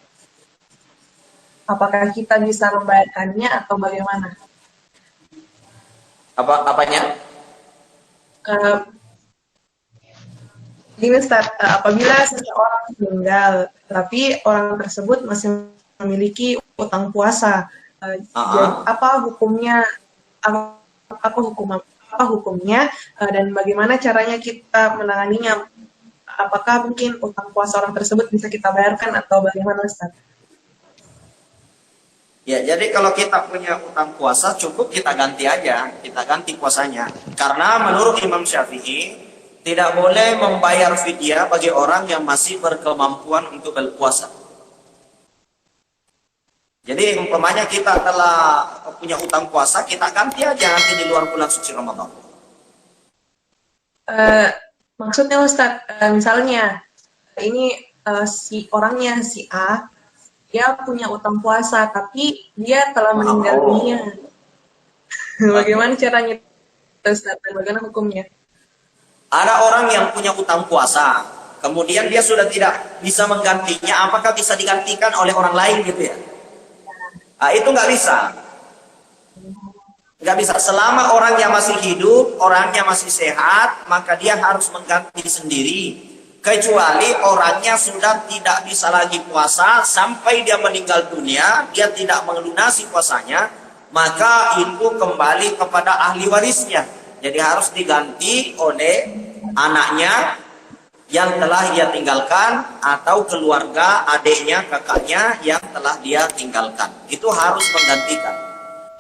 Apakah kita bisa membayarkannya atau bagaimana? Apanya? Gini Ustaz, apabila seseorang meninggal, tapi orang tersebut masih memiliki utang puasa, jadi apa hukumnya? Apa hukumnya dan bagaimana caranya kita menanganinya? Apakah mungkin utang puasa orang tersebut bisa kita bayarkan atau bagaimana Ustaz? Ya, jadi kalau kita punya utang puasa cukup kita ganti aja, kita ganti puasanya. Karena menurut Imam Syafi'i tidak boleh membayar fidyah bagi orang yang masih berkemampuan untuk berpuasa. Jadi umpamanya kita telah punya utang puasa, kita ganti aja nanti di luar bulan suci Ramadan. Maksudnya Ustaz, misalnya ini si orangnya si A, dia punya utang puasa tapi dia telah meninggal dunia. Bagaimana caranya Ustaz? Bagaimana hukumnya? Ada orang yang punya utang puasa, kemudian dia sudah tidak bisa menggantinya, apakah bisa digantikan oleh orang lain gitu ya? Itu nggak bisa. Nggak bisa. Selama orangnya masih hidup, orangnya masih sehat, maka dia harus mengganti sendiri. Kecuali orangnya sudah tidak bisa lagi puasa sampai dia meninggal dunia, dia tidak melunasi puasanya, maka itu kembali kepada ahli warisnya. Jadi harus diganti oleh anaknya yang telah dia tinggalkan atau keluarga, adiknya, kakaknya yang telah dia tinggalkan. Itu harus menggantikan.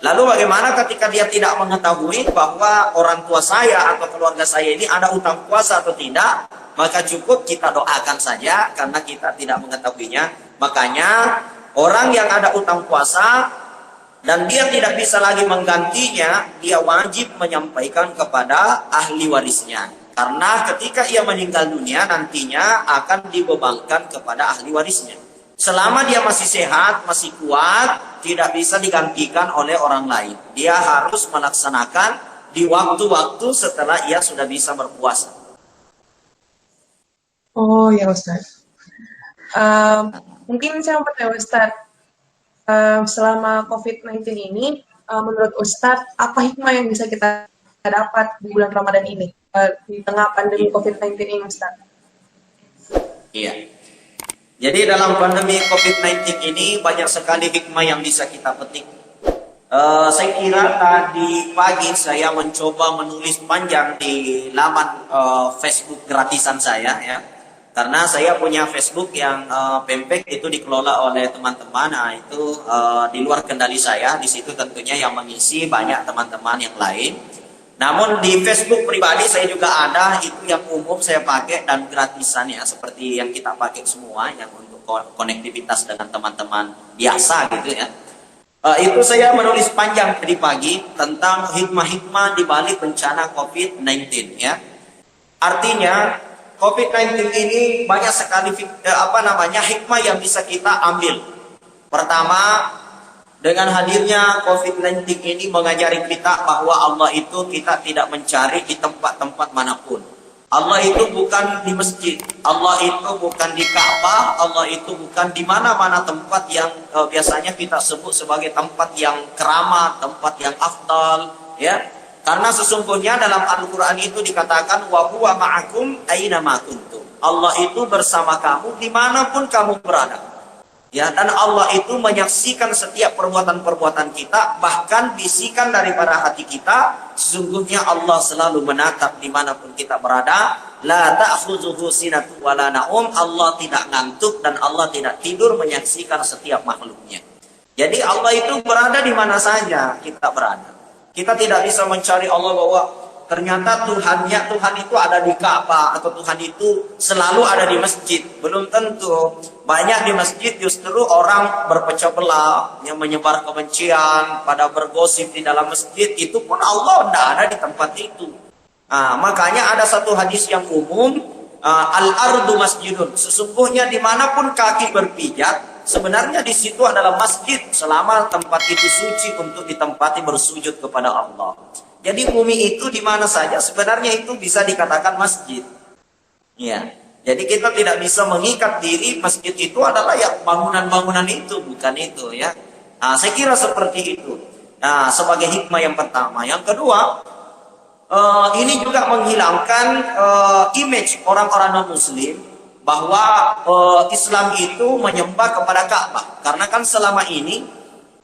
Lalu bagaimana ketika dia tidak mengetahui bahwa orang tua saya atau keluarga saya ini ada utang puasa atau tidak, maka cukup kita doakan saja karena kita tidak mengetahuinya. Makanya orang yang ada utang puasa dan dia tidak bisa lagi menggantinya, dia wajib menyampaikan kepada ahli warisnya. Karena ketika ia meninggal dunia nantinya akan dibebankan kepada ahli warisnya. Selama dia masih sehat, masih kuat, tidak bisa digantikan oleh orang lain. Dia harus melaksanakan di waktu-waktu setelah ia sudah bisa berpuasa. Oh ya Ustaz. Mungkin saya mau bertanya Ustaz, selama COVID-19 ini, menurut Ustaz, apa hikmah yang bisa kita dapat di bulan Ramadan ini, di tengah pandemi COVID-19 ini Ustaz? Iya. Jadi dalam pandemi COVID-19 ini banyak sekali hikmah yang bisa kita petik. Saya kira tadi pagi saya mencoba menulis panjang di laman Facebook gratisan saya ya. Karena saya punya Facebook yang pempek itu dikelola oleh teman-teman. Nah, itu di luar kendali saya. Di situ tentunya yang mengisi banyak teman-teman yang lain. Namun di Facebook pribadi saya juga ada, itu yang umum saya pakai dan gratisan ya, seperti yang kita pakai semua, yang untuk konektivitas dengan teman-teman biasa gitu ya. Itu saya menulis panjang tadi pagi tentang hikmah-hikmah di balik bencana COVID-19 ya. Artinya COVID-19 ini banyak sekali hikmah yang bisa kita ambil. Pertama, dengan hadirnya COVID-19 ini mengajari kita bahwa Allah itu kita tidak mencari di tempat-tempat manapun. Allah itu bukan di masjid, Allah itu bukan di Ka'bah, Allah itu bukan di mana-mana tempat yang biasanya kita sebut sebagai tempat yang keramat, tempat yang afdal, ya. Karena sesungguhnya dalam Al-Quran itu dikatakan wa huwa ma'akum aina ma kuntum. Allah itu bersama kamu dimanapun kamu berada. Ya, dan Allah itu menyaksikan setiap perbuatan-perbuatan kita, bahkan bisikan daripada hati kita. Sesungguhnya Allah selalu menatap dimanapun kita berada. La ta'khuzuhu sinatun wa la naum. Allah tidak ngantuk dan Allah tidak tidur, menyaksikan setiap makhluknya. Jadi Allah itu berada di mana saja kita berada. Kita tidak bisa mencari Allah bahwa ternyata Tuhan itu ada di Ka'bah atau Tuhan itu selalu ada di masjid. Belum tentu. Banyak di masjid justru orang berpecah belah, yang menyebar kebencian, pada bergosip di dalam masjid. Itu pun Allah tidak ada di tempat itu. Makanya ada satu hadis yang umum, al-ardu masjidun. Sesungguhnya dimanapun kaki berpijak, sebenarnya di situ adalah masjid selama tempat itu suci untuk ditempati bersujud kepada Allah. Jadi bumi itu di mana saja sebenarnya itu bisa dikatakan masjid. Ya. Jadi kita tidak bisa mengikat diri masjid itu adalah ya bangunan-bangunan itu, bukan itu ya. Saya kira seperti itu. Sebagai hikmah yang pertama. Yang kedua, ini juga menghilangkan image orang-orang non-muslim bahwa Islam itu menyembah kepada Ka'bah. Karena kan selama ini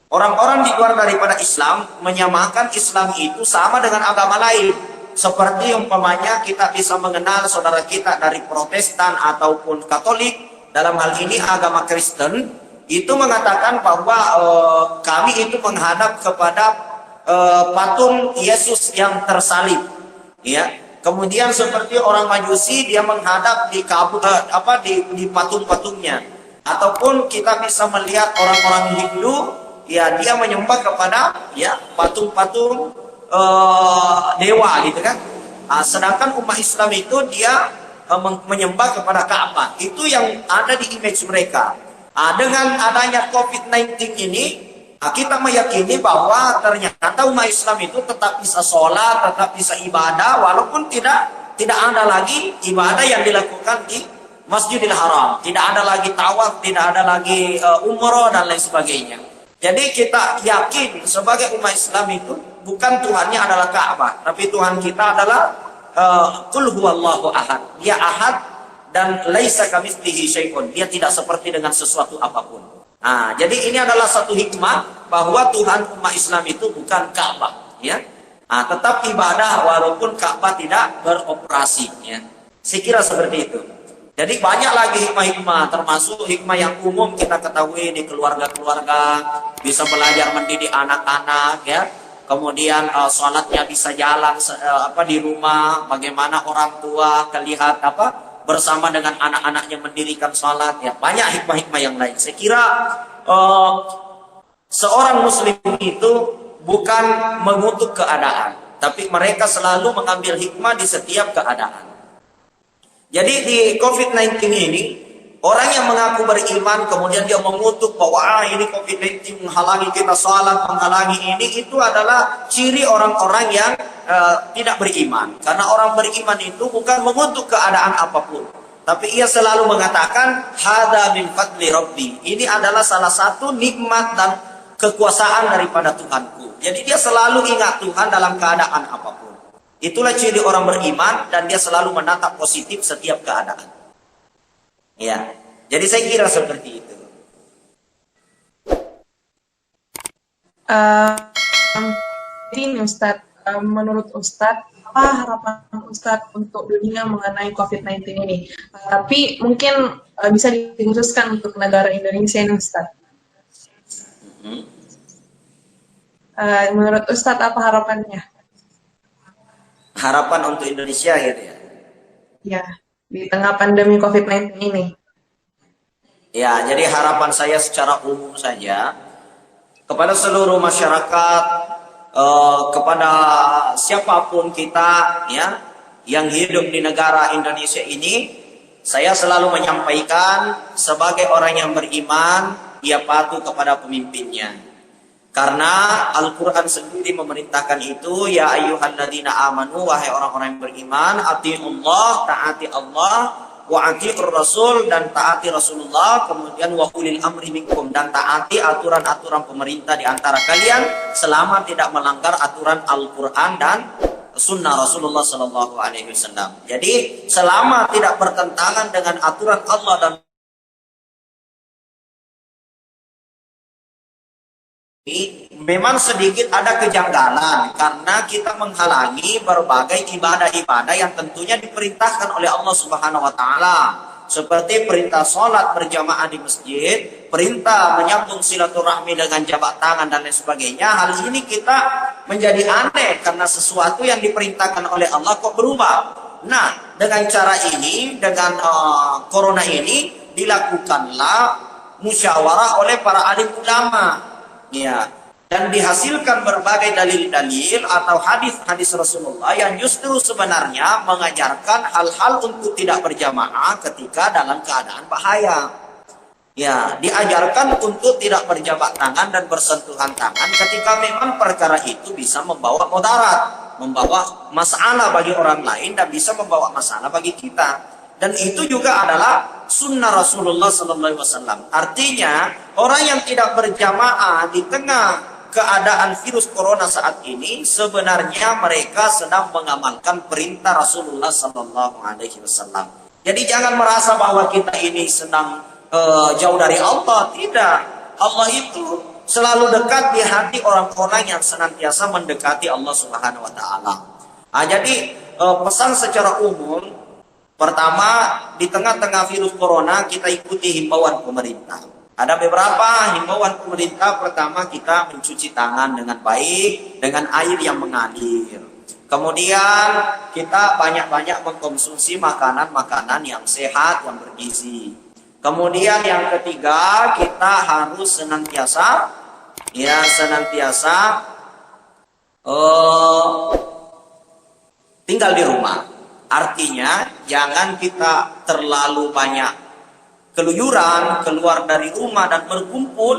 orang-orang di luar daripada Islam menyamakan Islam itu sama dengan agama lain. Seperti umpamanya kita bisa mengenal saudara kita dari Protestan ataupun Katolik, dalam hal ini agama Kristen, itu mengatakan bahwa kami itu menghadap kepada patung Yesus yang tersalib. Ya. Kemudian seperti orang Majusi, dia menghadap di patung-patungnya. Ataupun kita bisa melihat orang-orang Hindu, ya dia menyembah kepada ya patung-patung dewa gitu kan. Sedangkan umat Islam itu dia menyembah kepada Ka'bah. Itu yang ada di image mereka. Dengan adanya COVID-19 ini, kita meyakini bahwa ternyata umat Islam itu tetap bisa sholat, tetap bisa ibadah, walaupun tidak ada lagi ibadah yang dilakukan di Masjidil Haram. Tidak ada lagi tawaf, tidak ada lagi umroh dan lain sebagainya. Jadi kita yakin sebagai umat Islam itu bukan Tuhannya adalah Ka'bah, tapi Tuhan kita adalah Qul huwallahu ahad. Dia ahad dan laisa kamitslihi syai'un. Dia tidak seperti dengan sesuatu apapun. Nah, jadi ini adalah satu hikmah bahwa Tuhan umat Islam itu bukan Ka'bah, ya. Nah, tetap ibadah walaupun Ka'bah tidak beroperasi, ya. Saya kira seperti itu. Jadi banyak lagi hikmah-hikmah, termasuk hikmah yang umum kita ketahui di keluarga-keluarga, bisa belajar mendidik anak-anak, ya. Kemudian sholatnya bisa jalan di rumah, bagaimana orang tua terlihat bersama dengan anak-anaknya mendirikan sholat, ya. Banyak hikmah-hikmah yang lain. Saya kira seorang muslim itu bukan mengutuk keadaan, tapi mereka selalu mengambil hikmah di setiap keadaan. Jadi di COVID-19 ini, orang yang mengaku beriman kemudian dia mengutuk bahwa ini COVID-19 menghalangi kita salat, menghalangi ini, itu adalah ciri orang-orang yang tidak beriman. Karena orang beriman itu bukan mengutuk keadaan apapun, tapi ia selalu mengatakan hada min fadli rabbi. Ini adalah salah satu nikmat dan kekuasaan daripada Tuhanku. Jadi dia selalu ingat Tuhan dalam keadaan apapun. Itulah ciri orang beriman, dan dia selalu menatap positif setiap keadaan. Ya, jadi saya kira seperti itu. Ini Ustadz, menurut Ustadz, apa harapan Ustadz untuk dunia mengenai COVID-19 ini? Tapi mungkin bisa dikhususkan untuk negara Indonesia ini, Ustadz. Menurut Ustadz, apa harapannya? Harapan untuk Indonesia gitu ya? Ya, di tengah pandemi COVID-19 ini. Ya, jadi harapan saya secara umum saja kepada seluruh masyarakat, kepada siapapun kita, ya, yang hidup di negara Indonesia ini, saya selalu menyampaikan sebagai orang yang beriman, dia patuh kepada pemimpinnya. Karena Al-Quran sendiri memerintahkan itu, ya ayyuhalladzina amanu, wahai orang-orang yang beriman, ati'ullah, taati Allah, wa ati'ur rasul, dan taati Rasulullah, kemudian wa ulil amri minkum, dan taati aturan-aturan pemerintah di antara kalian selama tidak melanggar aturan Al-Quran dan sunnah Rasulullah sallallahu alaihi wasallam. Jadi selama tidak bertentangan dengan aturan Allah dan memang sedikit ada kejanggalan karena kita menghalangi berbagai ibadah-ibadah yang tentunya diperintahkan oleh Allah Subhanahu wa taala, seperti perintah sholat berjamaah di masjid, perintah menyambung silaturahmi dengan jabat tangan dan lain sebagainya. Hal ini kita menjadi aneh karena sesuatu yang diperintahkan oleh Allah kok berubah. Nah, dengan cara ini, dengan corona ini, dilakukanlah musyawarah oleh para alim ulama. Ya, dan dihasilkan berbagai dalil-dalil atau hadis-hadis Rasulullah yang justru sebenarnya mengajarkan hal-hal untuk tidak berjamaah ketika dalam keadaan bahaya. Ya, diajarkan untuk tidak berjabat tangan dan bersentuhan tangan ketika memang perkara itu bisa membawa mudarat, membawa masalah bagi orang lain dan bisa membawa masalah bagi kita. Dan itu juga adalah sunnah Rasulullah SAW. Artinya orang yang tidak berjamaah di tengah keadaan virus corona saat ini, sebenarnya mereka sedang mengamalkan perintah Rasulullah SAW. Jadi jangan merasa bahwa kita ini sedang jauh dari Allah. Tidak. Allah itu selalu dekat di hati orang-orang yang senantiasa mendekati Allah Subhanahu Wa Taala. Jadi pesan secara umum. Pertama, di tengah-tengah virus corona kita ikuti himbauan pemerintah. Ada beberapa himbauan pemerintah. Pertama, kita mencuci tangan dengan baik dengan air yang mengalir. Kemudian kita banyak-banyak mengkonsumsi makanan-makanan yang sehat, yang bergizi. Kemudian yang ketiga, kita harus senantiasa tinggal di rumah. Artinya jangan kita terlalu banyak keluyuran keluar dari rumah dan berkumpul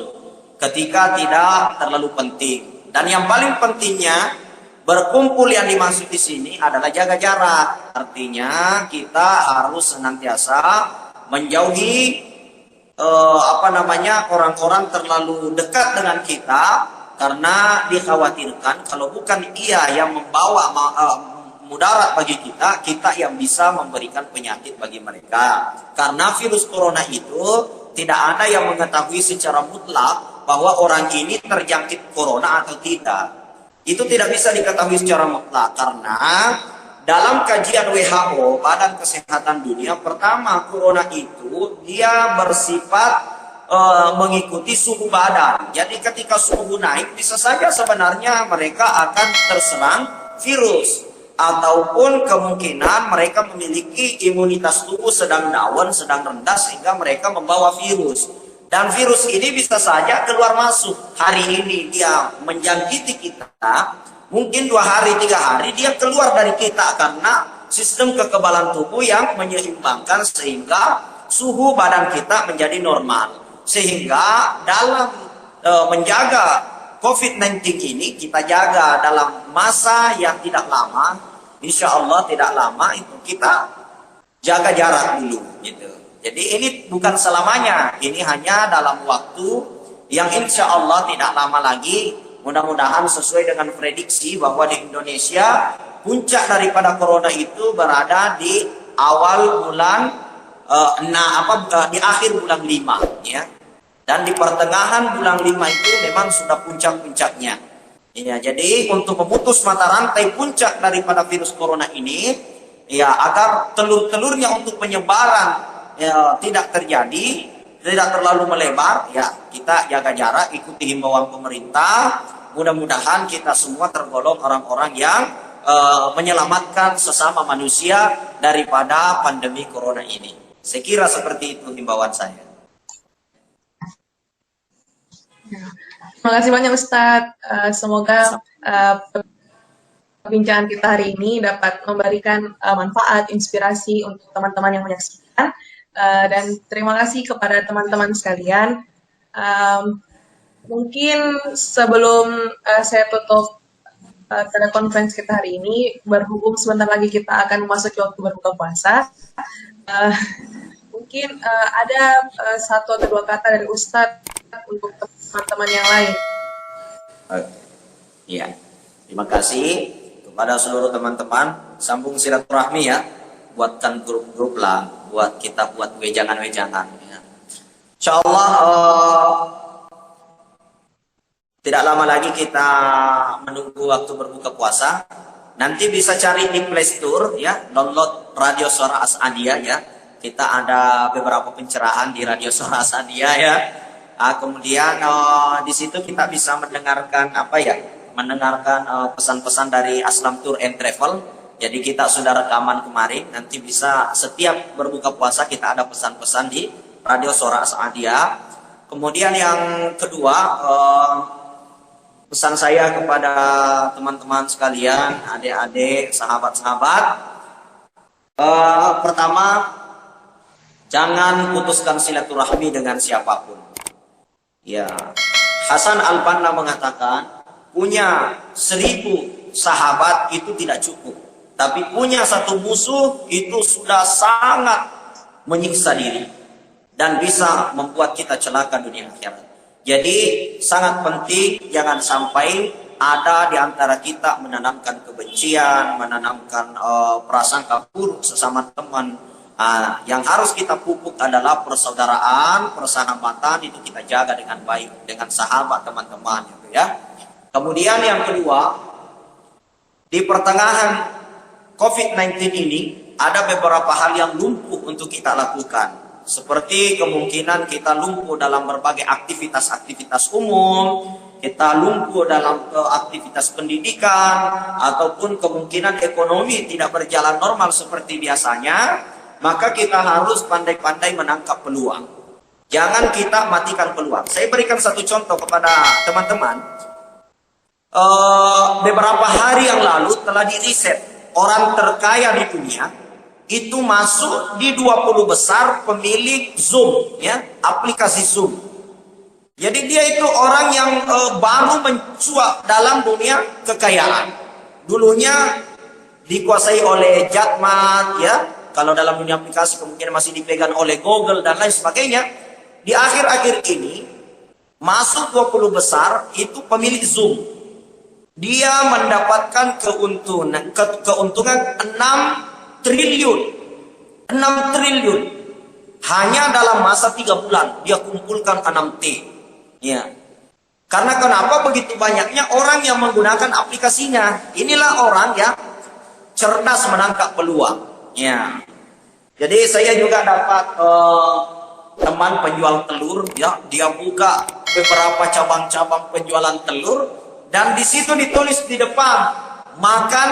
ketika tidak terlalu penting. Dan yang paling pentingnya, berkumpul yang dimaksud di sini adalah jaga jarak. Artinya kita harus senantiasa menjauhi orang-orang terlalu dekat dengan kita, karena dikhawatirkan kalau bukan ia yang membawa mudarat bagi kita, kita yang bisa memberikan penyakit bagi mereka. Karena virus corona itu tidak ada yang mengetahui secara mutlak bahwa orang ini terjangkit corona atau tidak. Itu tidak bisa diketahui secara mutlak, karena dalam kajian WHO, Badan Kesehatan Dunia, pertama corona itu dia bersifat mengikuti suhu badan. Jadi ketika suhu naik, bisa saja sebenarnya mereka akan terserang virus, ataupun kemungkinan mereka memiliki imunitas tubuh sedang down, sedang rendah, sehingga mereka membawa virus. Dan virus ini bisa saja keluar masuk. Hari ini dia menjangkiti kita, mungkin 2 hari, 3 hari dia keluar dari kita, karena sistem kekebalan tubuh yang menyeimbangkan sehingga suhu badan kita menjadi normal. Sehingga dalam menjaga COVID-19 ini, kita jaga dalam masa yang tidak lama, insya Allah tidak lama, itu kita jaga jarak dulu gitu. Jadi ini bukan selamanya, ini hanya dalam waktu yang insya Allah tidak lama lagi. Mudah-mudahan sesuai dengan prediksi bahwa di Indonesia puncak daripada corona itu berada di awal bulan di akhir bulan 5 ya. Dan di pertengahan bulan 5 itu memang sudah puncak-puncaknya. Ya, jadi untuk memutus mata rantai puncak daripada virus corona ini, ya agar telur-telurnya untuk penyebaran ya, tidak terjadi, tidak terlalu melebar, ya kita jaga jarak, ikuti himbauan pemerintah. Mudah-mudahan kita semua tergolong orang-orang yang menyelamatkan sesama manusia daripada pandemi corona ini. Saya kira seperti itu himbauan saya. Terima kasih banyak Ustadz. Semoga perbincangan kita hari ini dapat memberikan manfaat, inspirasi untuk teman-teman yang menyaksikan. Dan terima kasih kepada teman-teman sekalian. Mungkin sebelum saya tutup telekonferensi kita hari ini, berhubung sebentar lagi kita akan memasuki waktu berbuka puasa, mungkin ada 1 atau 2 kata dari Ustadz untuk teman-teman yang lain. Ya, terima kasih kepada seluruh teman-teman. Sambung silaturahmi ya, buatkan grup-grup lah, buat kita buat wejangan-wejangan. Ya. Insya Allah tidak lama lagi kita menunggu waktu berbuka puasa. Nanti bisa cari di Play Store ya, download Radio Suara As'adiyah ya. Kita ada beberapa pencerahan di Radio Suara As'adiyah ya. Kemudian di situ kita bisa mendengarkan pesan-pesan dari Aslam Tour and Travel. Jadi kita sudah rekaman kemarin, nanti bisa setiap berbuka puasa kita ada pesan-pesan di Radio Suara As'adiyah. Kemudian yang kedua, pesan saya kepada teman-teman sekalian, adik-adik, sahabat-sahabat. Pertama, jangan putuskan silaturahmi dengan siapapun. Ya, Hasan Al-Banna mengatakan, punya 1000 sahabat itu tidak cukup, tapi punya 1 musuh itu sudah sangat menyiksa diri dan bisa membuat kita celaka dunia akhirat. Jadi sangat penting jangan sampai ada di antara kita menanamkan kebencian, menanamkan prasangka buruk sesama teman. Yang harus kita pupuk adalah persaudaraan, persahabatan, itu kita jaga dengan baik dengan sahabat teman-teman gitu ya. Kemudian yang kedua, di pertengahan COVID-19 ini ada beberapa hal yang lumpuh untuk kita lakukan. Seperti kemungkinan kita lumpuh dalam berbagai aktivitas-aktivitas umum, kita lumpuh dalam aktivitas pendidikan, ataupun kemungkinan ekonomi tidak berjalan normal seperti biasanya. Maka kita harus pandai-pandai menangkap peluang. Jangan kita matikan peluang. Saya berikan 1 contoh kepada teman-teman. Beberapa hari yang lalu telah diriset, orang terkaya di dunia itu masuk di 20 besar pemilik Zoom, ya, aplikasi Zoom. Jadi dia itu orang yang baru mencuat dalam dunia kekayaan. Dulunya dikuasai oleh Jack Ma, ya. Kalau dalam dunia aplikasi kemungkinan masih dipegang oleh Google dan lain sebagainya. Di akhir-akhir ini, masuk 20 besar itu pemilik Zoom. Dia mendapatkan keuntungan 6 triliun. 6 triliun. Hanya dalam masa 3 bulan dia kumpulkan 6T. Ya. Karena kenapa begitu banyaknya orang yang menggunakan aplikasinya? Inilah orang yang cerdas menangkap peluang. Ya. Jadi saya juga dapat teman penjual telur, ya, dia buka beberapa cabang-cabang penjualan telur dan di situ ditulis di depan, makan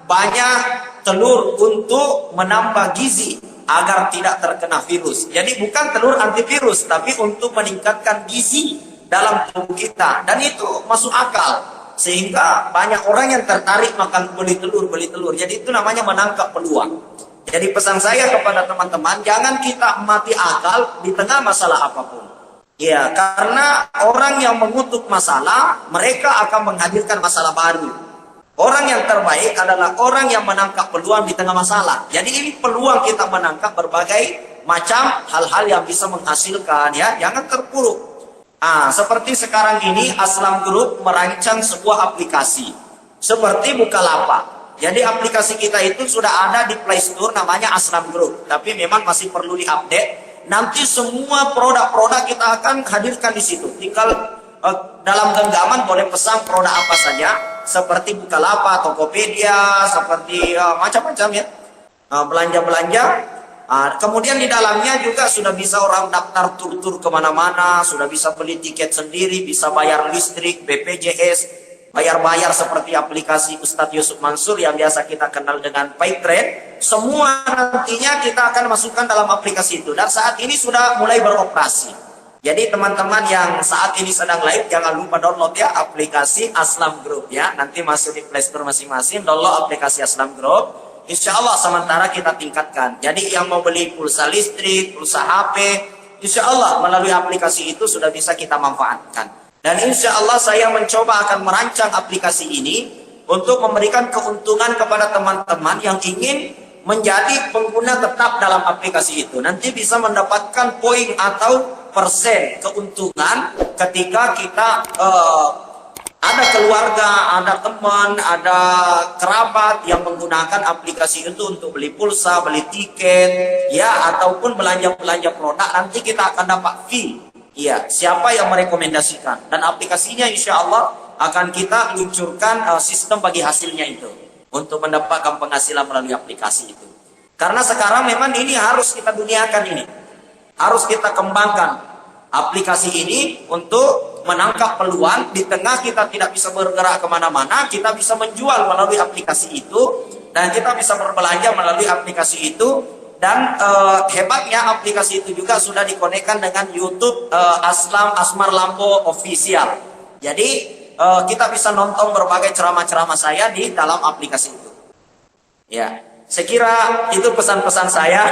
banyak telur untuk menambah gizi agar tidak terkena virus. Jadi bukan telur antivirus, tapi untuk meningkatkan gizi dalam tubuh kita, dan itu masuk akal sehingga banyak orang yang tertarik makan beli telur. Jadi itu namanya menangkap peluang. Jadi pesan saya kepada teman-teman, jangan kita mati akal di tengah masalah apapun. Ya, karena orang yang mengutuk masalah, mereka akan menghadirkan masalah baru. Orang yang terbaik adalah orang yang menangkap peluang di tengah masalah. Jadi ini peluang kita menangkap berbagai macam hal-hal yang bisa menghasilkan, ya, jangan terpuruk. Seperti sekarang ini Aslam Group merancang sebuah aplikasi seperti Bukalapak. Jadi aplikasi kita itu sudah ada di Play Store, namanya Aslam Group. Tapi memang masih perlu diupdate. Nanti semua produk-produk kita akan hadirkan di situ. Tinggal dalam genggaman boleh pesan produk apa saja, seperti Bukalapak, Tokopedia, seperti macam-macam, ya, belanja-belanja. Kemudian di dalamnya juga sudah bisa orang daftar tur-tur kemana-mana, sudah bisa beli tiket sendiri, bisa bayar listrik, BPJS, bayar-bayar seperti aplikasi Ustadz Yusuf Mansur yang biasa kita kenal dengan PayTrade. Semua nantinya kita akan masukkan dalam aplikasi itu, dan saat ini sudah mulai beroperasi. Jadi teman-teman yang saat ini sedang live, jangan lupa download ya aplikasi Aslam Group, ya. Nanti masuk di Play Store masing-masing, download aplikasi Aslam Group. Insya Allah sementara kita tingkatkan. Jadi yang mau beli pulsa listrik, pulsa HP, insya Allah melalui aplikasi itu sudah bisa kita manfaatkan. Dan insya Allah saya mencoba akan merancang aplikasi ini untuk memberikan keuntungan kepada teman-teman yang ingin menjadi pengguna tetap dalam aplikasi itu. Nanti bisa mendapatkan poin atau persen keuntungan ketika kita ada keluarga, ada teman, ada kerabat yang menggunakan aplikasi itu untuk beli pulsa, beli tiket, ya, ataupun belanja-belanja produk. Nanti kita akan dapat fee. Iya, siapa yang merekomendasikan, dan aplikasinya insya Allah akan kita luncurkan sistem bagi hasilnya itu untuk mendapatkan penghasilan melalui aplikasi itu. Karena sekarang memang ini harus kita duniakan, ini harus kita kembangkan aplikasi ini untuk menangkap peluang. Di tengah kita tidak bisa bergerak kemana-mana, kita bisa menjual melalui aplikasi itu, dan kita bisa berbelanja melalui aplikasi itu. Dan hebatnya aplikasi itu juga sudah dikonekkan dengan YouTube Asmar Lambo Official. Jadi kita bisa nonton berbagai ceramah-ceramah saya di dalam aplikasi itu. Ya, saya kira itu pesan-pesan saya.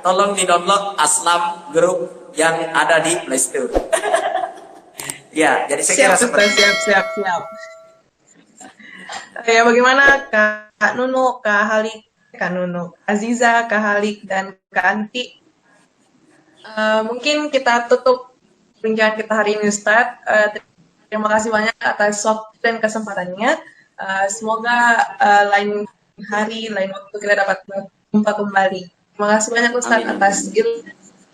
Tolong di-download Aslam Group yang ada di Play Store. Ya, jadi saya kira seperti siap. Ya, bagaimana Kak Nunu, Kak Halik, Kak Nunu, Aziza, Kak Halik, dan Kak Anti? Mungkin kita tutup perbincangan kita hari ini, Ustadz. Terima kasih banyak atas waktu dan kesempatannya. Semoga lain hari, lain waktu kita dapat berjumpa kembali. Terima kasih banyak Ustadz atas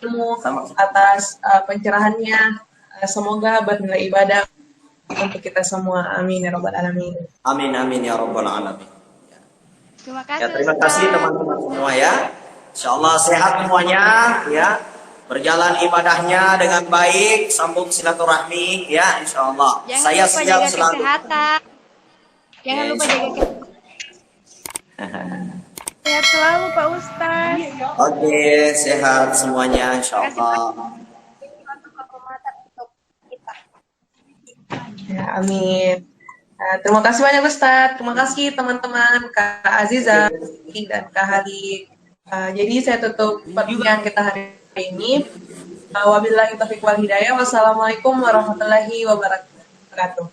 ilmu, atas pencerahannya. Semoga bernilai ibadah untuk kita semua. Amin ya rabbal alamin. Amin ya rabbal alamin. Terima kasih. Ya, terima kasih teman-teman semua, ya. Insyaallah sehat semuanya, ya. Berjalan ibadahnya dengan baik, sambung silaturahmi, ya, insyaallah. Saya siap selalu. Kesehatan. Jangan lupa jaga kesehatan. Sehat selalu Pak Ustaz. Oke, sehat semuanya insyaallah. Ya, amin. Terima kasih banyak Ustadz. Terima kasih teman-teman, Kak Aziza dan Kak Halik. Jadi saya tutup perbincangan kita hari ini. Wabillahi taufiq wal hidayah. Wassalamualaikum warahmatullahi wabarakatuh.